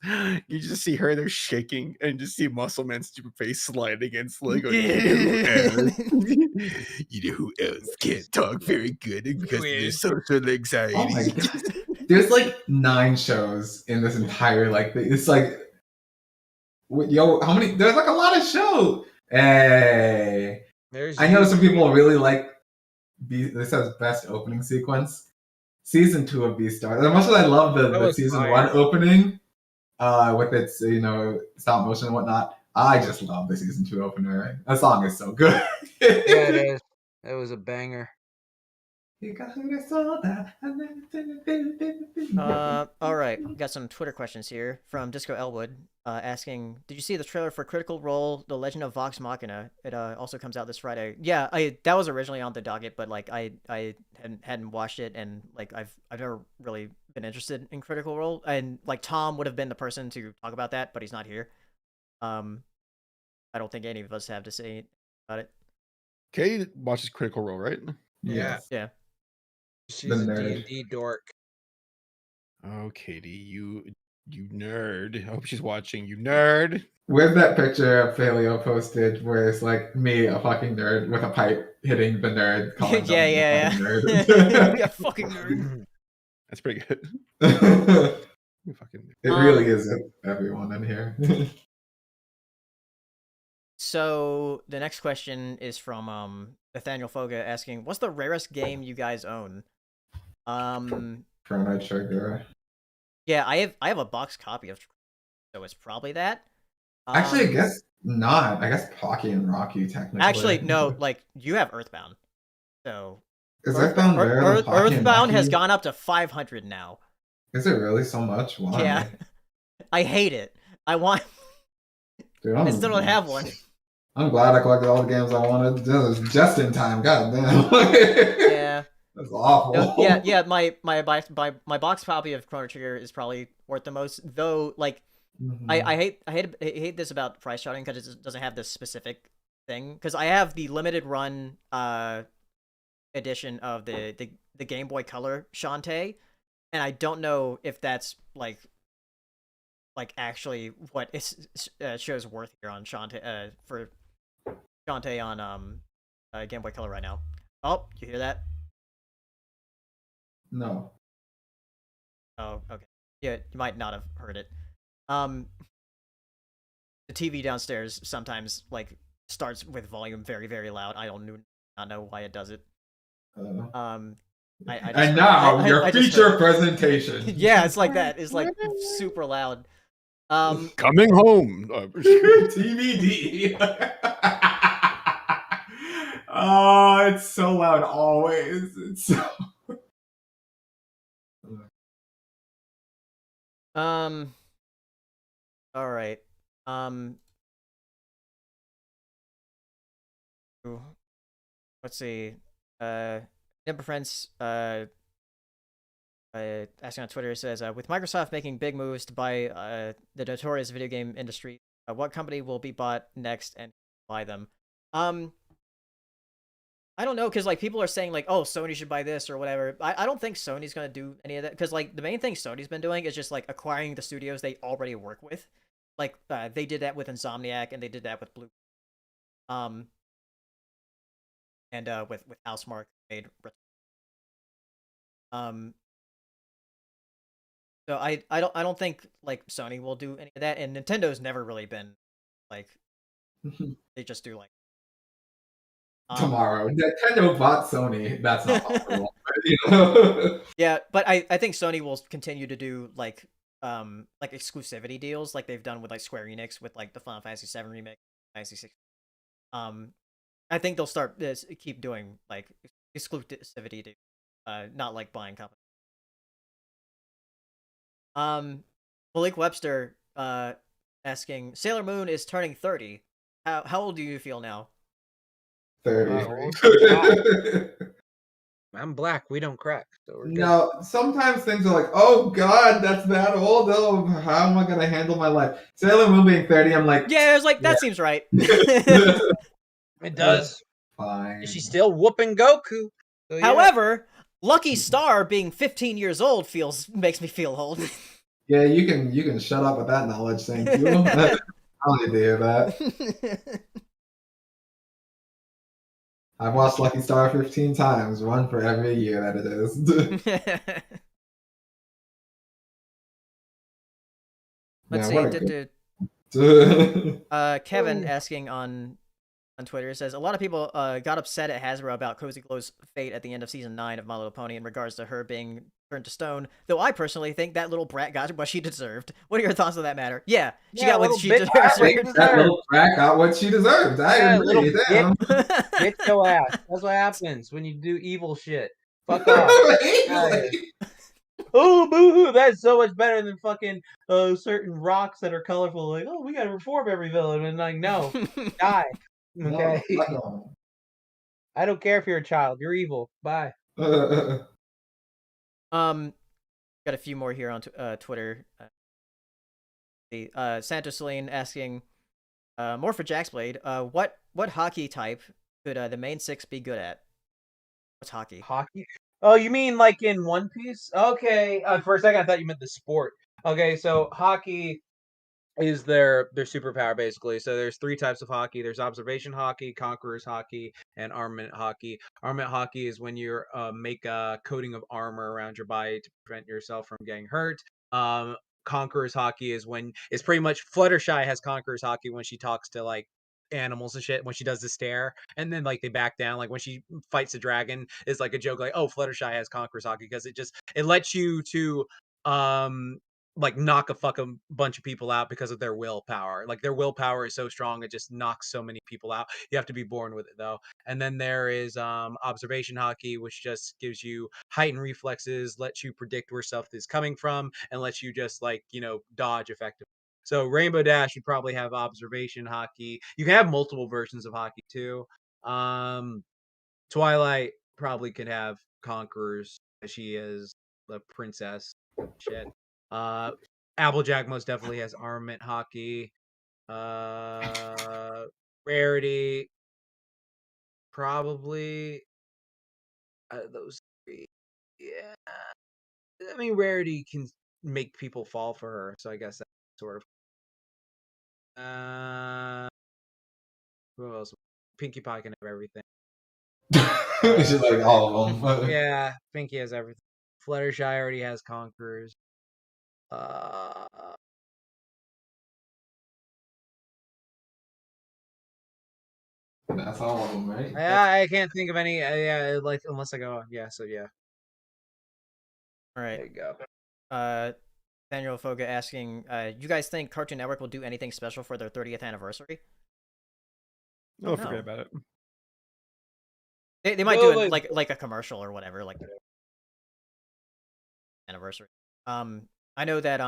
Speaker 2: you just see her there shaking and just see Muscle Man's stupid face slide against like, you know who else can't talk very good because of their social anxiety.
Speaker 3: Oh my god. There's like 9 shows in this entire like it's like yo, how many? There's like a lot of shows. Hey, I know some people really like this has best opening sequence. Season 2 of Beastars. As much as I love the season
Speaker 4: fire.
Speaker 3: 1 opening, with its stop motion and whatnot, I just love the season 2 opener. That song is so good.
Speaker 4: Yeah, it is. It was a banger.
Speaker 1: All right, we got some Twitter questions here from Disco Elwood, asking, "Did you see the trailer for Critical Role: The Legend of Vox Machina? It also comes out this Friday." Yeah, that was originally on the docket, but like I hadn't watched it, and like I've never really been interested in Critical Role, and like Tom would have been the person to talk about that, but he's not here. I don't think any of us have to say about it.
Speaker 2: Katie watches Critical Role, right?
Speaker 3: Yeah.
Speaker 1: Yeah.
Speaker 4: She's a D&D dork.
Speaker 2: Oh, Katie, you nerd. I hope she's watching. You nerd.
Speaker 3: With that picture Paleo posted where it's like me, a fucking nerd, with a pipe hitting the nerd. Calling them
Speaker 1: yeah.
Speaker 3: a nerd.
Speaker 1: Yeah, fucking nerd.
Speaker 2: That's pretty good. You fucking.
Speaker 3: It really is everyone in here.
Speaker 1: So the next question is from Nathaniel Foga asking, "What's the rarest game you guys own?"
Speaker 3: Chrono Trigger.
Speaker 1: Yeah, I have a box copy of, so it's probably that.
Speaker 3: Actually, I guess not. I guess Pocky and Rocky technically.
Speaker 1: Actually, no. Like you have Earthbound, so
Speaker 3: is Earthbound rarer than Pocky and
Speaker 1: Earthbound has
Speaker 3: Rocky?
Speaker 1: gone up to 500 now.
Speaker 3: Is it really so much? Why?
Speaker 1: Yeah, I hate it. I want.
Speaker 3: Dude,
Speaker 1: I still don't have one.
Speaker 3: I'm glad I collected all the games I wanted. This was just in time. God damn.
Speaker 1: Yeah.
Speaker 3: That's awful.
Speaker 1: No, yeah. My box copy of Chrono Trigger is probably worth the most. Though, like, I hate this about price charting because it doesn't have this specific thing. Because I have the limited run edition of the Game Boy Color Shantae, and I don't know if that's like actually what it shows worth here on Shantae for Shantae on Game Boy Color right now. Oh, you hear that?
Speaker 3: No.
Speaker 1: Oh, okay. Yeah, you might not have heard it. The TV downstairs sometimes like starts with volume very, very loud. I don't not know why it does it.
Speaker 3: And
Speaker 1: I
Speaker 3: now your feature presentation.
Speaker 1: Yeah, it's like that. It's like super loud.
Speaker 2: Coming home.
Speaker 3: TVD. Oh, it's so loud always. It's so.
Speaker 1: All right. Let's see. Nimber Friends asking on Twitter says, with Microsoft making big moves to buy the notorious video game industry, what company will be bought next and buy them? I don't know, because like people are saying like, oh, Sony should buy this or whatever. I don't think Sony's gonna do any of that, because like the main thing Sony's been doing is just like acquiring the studios they already work with. Like they did that with Insomniac and they did that with Blue. And with Housemarque made. So I don't think like Sony will do any of that, and Nintendo's never really been like they just do like
Speaker 3: tomorrow. Nintendo bought Sony. That's not possible. You know?
Speaker 1: Yeah, but I think Sony will continue to do like exclusivity deals like they've done with like Square Enix with like the Final Fantasy VII remake, Fantasy 6. I think they'll start this keep doing like exclusivity deals, not like buying companies. Malik Webster asking, Sailor Moon is turning 30. How old do you feel now?
Speaker 3: 30.
Speaker 4: I'm black. We don't crack. So we're good.
Speaker 3: No, sometimes things are like, oh god, that's that old. Oh, how am I gonna handle my life? Sailor Moon being 30, I'm like,
Speaker 1: yeah, it's like that seems right.
Speaker 4: It does.
Speaker 3: Fine.
Speaker 4: She's still whooping Goku. So, yeah.
Speaker 1: However, Lucky Star being 15 years old makes me feel old.
Speaker 3: Yeah, you can shut up with that knowledge, thank you. I don't need to hear that. I've watched Lucky Star 15 times, one for every year that it is.
Speaker 1: Let's
Speaker 3: see.
Speaker 1: Kevin asking on Twitter says, a lot of people got upset at Hasbro about Cozy Glow's fate at the end of season 9 of My Little Pony in regards to her being turned to stone, though I personally think that little brat got what she deserved. What are your thoughts on that matter? Yeah, she got what she deserved.
Speaker 3: That little brat got what she deserved. I agree. Damn.
Speaker 4: Get your ass. That's what happens when you do evil shit. Fuck off. Oh, boo-hoo, that's so much better than fucking certain rocks that are colorful. Like, oh, we gotta reform every villain. And like, no, die. Okay.
Speaker 3: No.
Speaker 4: I don't care if you're a child. You're evil. Bye.
Speaker 1: Got a few more here on Twitter. Santa Celine asking, more for Jaxblade. What hockey type could the main six be good at? What's hockey?
Speaker 4: Hockey? Oh, you mean like in One Piece? Okay. For a second, I thought you meant the sport. Okay, so hockey is their superpower basically. So there's 3 types of hockey. There's observation hockey, conqueror's hockey, and armament hockey. Armament hockey is when you make a coating of armor around your body to prevent yourself from getting hurt. Conqueror's hockey is when it's pretty much Fluttershy has conqueror's hockey when she talks to like animals and shit, when she does the stare and then like they back down, like when she fights a dragon, it's like a joke like, oh, Fluttershy has conqueror's hockey, because it lets you to like knock a fucking bunch of people out because of their willpower. Like their willpower is so strong it just knocks so many people out. You have to be born with it though. And then there is observation hockey, which just gives you heightened reflexes, lets you predict where stuff is coming from, and lets you just like, you know, dodge effectively. So Rainbow Dash would probably have observation hockey. You can have multiple versions of hockey too. Twilight probably could have conquerors. She is the princess. Shit. Applejack most definitely has armament hockey. Rarity probably those 3. Yeah. I mean, Rarity can make people fall for her, so I guess that's sort of. Who else? Pinkie Pie can have everything.
Speaker 3: She's like all of them.
Speaker 4: Yeah, Pinkie has everything. Fluttershy already has conquerors.
Speaker 3: That's all of them, right?
Speaker 4: I can't think of any. Yeah, like unless I go. Yeah, so yeah.
Speaker 1: All right.
Speaker 4: There you go.
Speaker 1: Daniel Foga asking, you guys think Cartoon Network will do anything special for their 30th anniversary?
Speaker 2: Oh, forget about it.
Speaker 1: They might do it like a commercial or whatever, like anniversary. I know that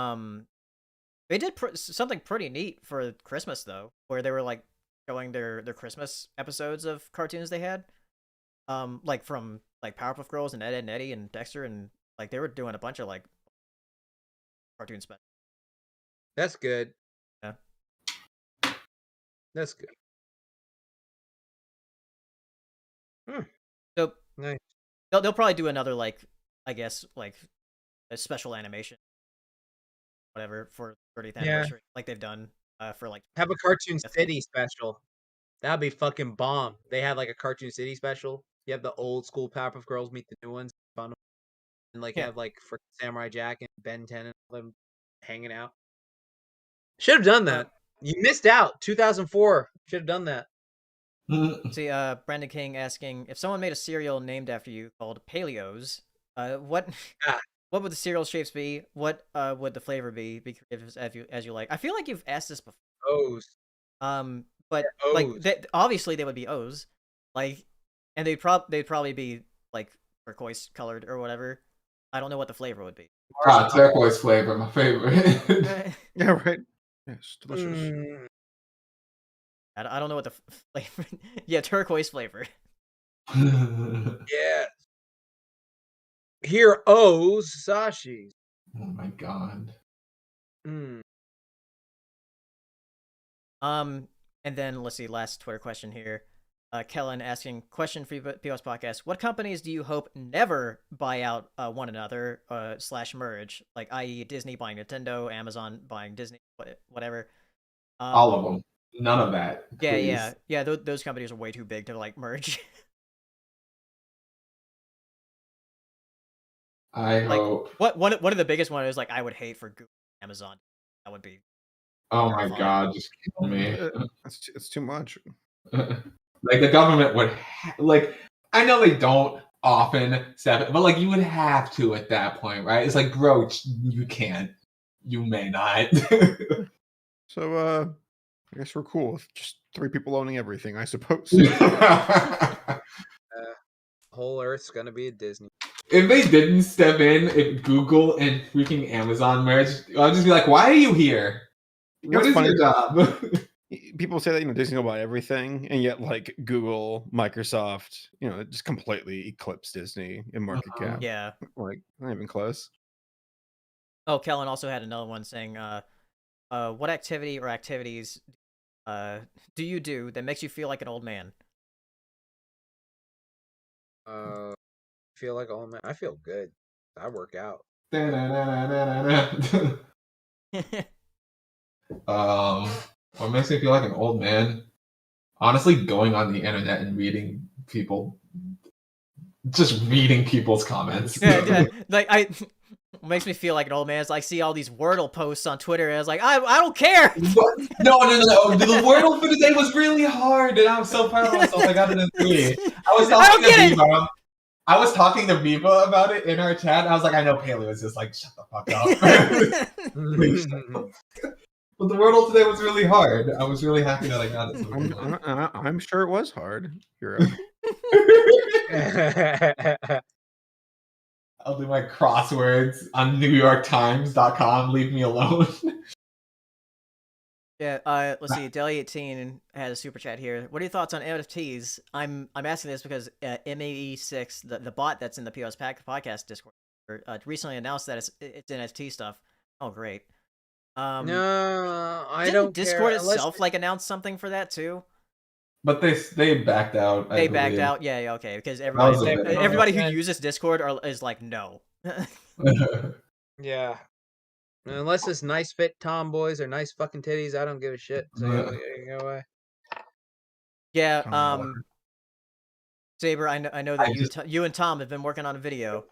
Speaker 1: they did something pretty neat for Christmas though, where they were like showing their Christmas episodes of cartoons they had. like from like Powerpuff Girls and Ed, Edd and Eddie and Dexter, and like they were doing a bunch of like cartoon specials.
Speaker 4: That's good.
Speaker 1: Yeah.
Speaker 4: That's good.
Speaker 1: So
Speaker 4: Nice.
Speaker 1: they'll probably do another like, I guess, like a special animation, whatever, for 30th anniversary, like they've done for like.
Speaker 4: Have a Cartoon City special. That'd be fucking bomb. They have like a Cartoon City special. You have the old school Powerpuff Girls meet the new ones, fun, and like
Speaker 1: Yeah.
Speaker 4: have like for Samurai Jack and Ben 10 and all them hanging out. Should have done that. You missed out. 2004. Should have done that.
Speaker 1: See, Brandon King asking if someone made a cereal named after you called Paleos, what
Speaker 4: Ah.
Speaker 1: what would the cereal shapes be? What would the flavor be? Be creative as you like. I feel like you've asked this before.
Speaker 4: O's.
Speaker 1: But
Speaker 4: Yeah,
Speaker 1: like
Speaker 4: O's.
Speaker 1: obviously they would be O's, like, and they'd probably be like turquoise colored or whatever. I don't know what the flavor would be.
Speaker 3: Turquoise flavor, my favorite.
Speaker 2: Yeah, right. Yes, delicious.
Speaker 1: I don't know what the flavor. Yeah, turquoise flavor.
Speaker 4: Yeah. Here, O's Sashis.
Speaker 3: Oh my god.
Speaker 1: And then let's see, last Twitter question here. Kellen asking, question for POS Podcast: what companies do you hope never buy out one another / merge? Like, i.e., Disney buying Nintendo, Amazon buying Disney, whatever.
Speaker 3: All of them. None of that.
Speaker 1: Yeah,
Speaker 3: please.
Speaker 1: yeah. Those companies are way too big to like merge.
Speaker 3: I
Speaker 1: Like,
Speaker 3: hope.
Speaker 1: one of the biggest ones is like I would hate for Google, Amazon. That would be.
Speaker 3: Oh my
Speaker 1: terrifying.
Speaker 3: god, just kill me.
Speaker 2: It's too much.
Speaker 3: Like the government would, like, I know they don't often step it, but like you would have to at that point, right? It's like, bro, you can't, you may not.
Speaker 2: So I guess we're cool with just 3 people owning everything, I suppose.
Speaker 4: Whole Earth's gonna be a Disney.
Speaker 3: If they didn't step in, if Google and freaking Amazon merged, I'd just be like, why are you here?
Speaker 2: know
Speaker 3: What
Speaker 2: what's
Speaker 3: is
Speaker 2: funny?
Speaker 3: your job?
Speaker 2: People say that Disney will buy everything, and yet like Google, Microsoft, it just completely eclipsed Disney in market cap.
Speaker 1: Yeah.
Speaker 2: Like not even close.
Speaker 1: Oh, Kellen also had another one saying, what activity or activities do you do that makes you feel like an old man?
Speaker 4: Feel like old man. I feel good. I work out.
Speaker 3: What makes me feel like an old man? Honestly, going on the internet and reading people's comments.
Speaker 1: Yeah, like what makes me feel like an old man is like see all these Wordle posts on Twitter, and I was like, I don't care.
Speaker 3: No. The Wordle for today was really hard, and I'm so proud of myself. I got it in 3. I was talking to Viva about it in our chat. And I was like, I know Paley was just like, shut the fuck up. Please shut up. But the Wordle today was really hard. I was really happy that I got it.
Speaker 2: I'm sure it was hard. You're
Speaker 3: I'll do my crosswords on NewYorkTimes.com. Leave me alone.
Speaker 1: Yeah, let's see. Deli18 had a super chat here. What are your thoughts on NFTs? I'm asking this because MAE6, the bot that's in the POS Podcast Discord, recently announced that it's NFT stuff. Oh, great.
Speaker 4: No, I
Speaker 1: didn't
Speaker 4: don't
Speaker 1: Discord
Speaker 4: care.
Speaker 1: itself like announce something for that too?
Speaker 3: But they backed out.
Speaker 1: They backed out. Yeah, okay. Because everybody who uses Discord is like, no.
Speaker 4: Yeah. Unless it's nice fit tomboys or nice fucking titties, I don't give a shit. So go away.
Speaker 1: Yeah. Saber, I know that you and Tom have been working on a video.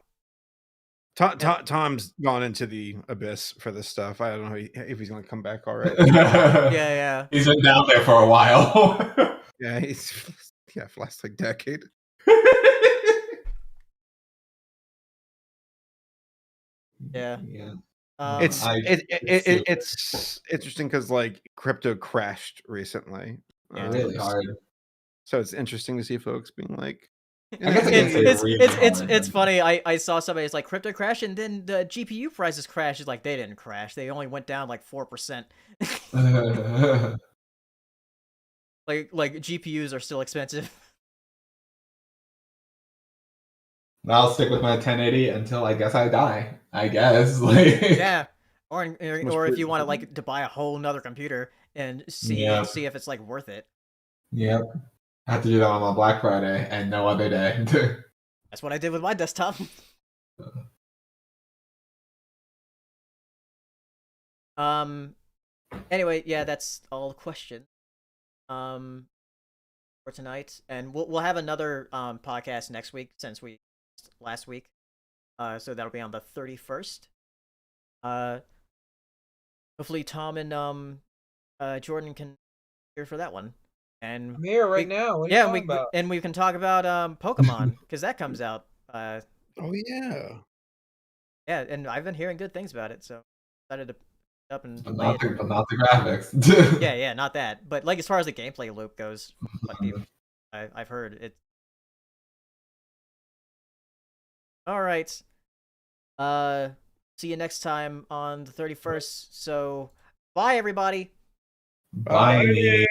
Speaker 2: Tom's gone into the abyss for this stuff. I don't know if he's going to come back already.
Speaker 1: Yeah.
Speaker 3: He's been down there for a while.
Speaker 2: Yeah, for the last like decade.
Speaker 1: Yeah.
Speaker 2: It's interesting because like crypto crashed recently.
Speaker 3: Really hard.
Speaker 2: So it's interesting to see folks being like,
Speaker 1: it's funny. I saw somebody's like crypto crash and then the GPU prices crashed. It's like they didn't crash. They only went down like 4%. like GPUs are still expensive.
Speaker 3: I'll stick with my 1080 until I guess I die. I guess. Like
Speaker 1: Yeah. Or if you want to like to buy a whole nother computer and see if it's like worth it.
Speaker 3: Yep. I have to do that on my Black Friday and no other day.
Speaker 1: That's what I did with my desktop. Anyway, yeah, that's all the questions. For tonight, and we'll have another podcast next week since we last week. So that'll be on the 31st. Hopefully Tom and Jordan can hear for that one. And
Speaker 4: I'm here right now. What are you talking about?
Speaker 1: And we can talk about Pokemon because that comes out.
Speaker 2: Oh yeah.
Speaker 1: Yeah, and I've been hearing good things about it, so excited to up and
Speaker 3: but
Speaker 1: play
Speaker 3: not,
Speaker 1: it.
Speaker 3: the, but not the graphics.
Speaker 1: Yeah, not that. But like as far as the gameplay loop goes, I've heard it. All right. See you next time on the 31st. So, bye everybody.
Speaker 3: Bye.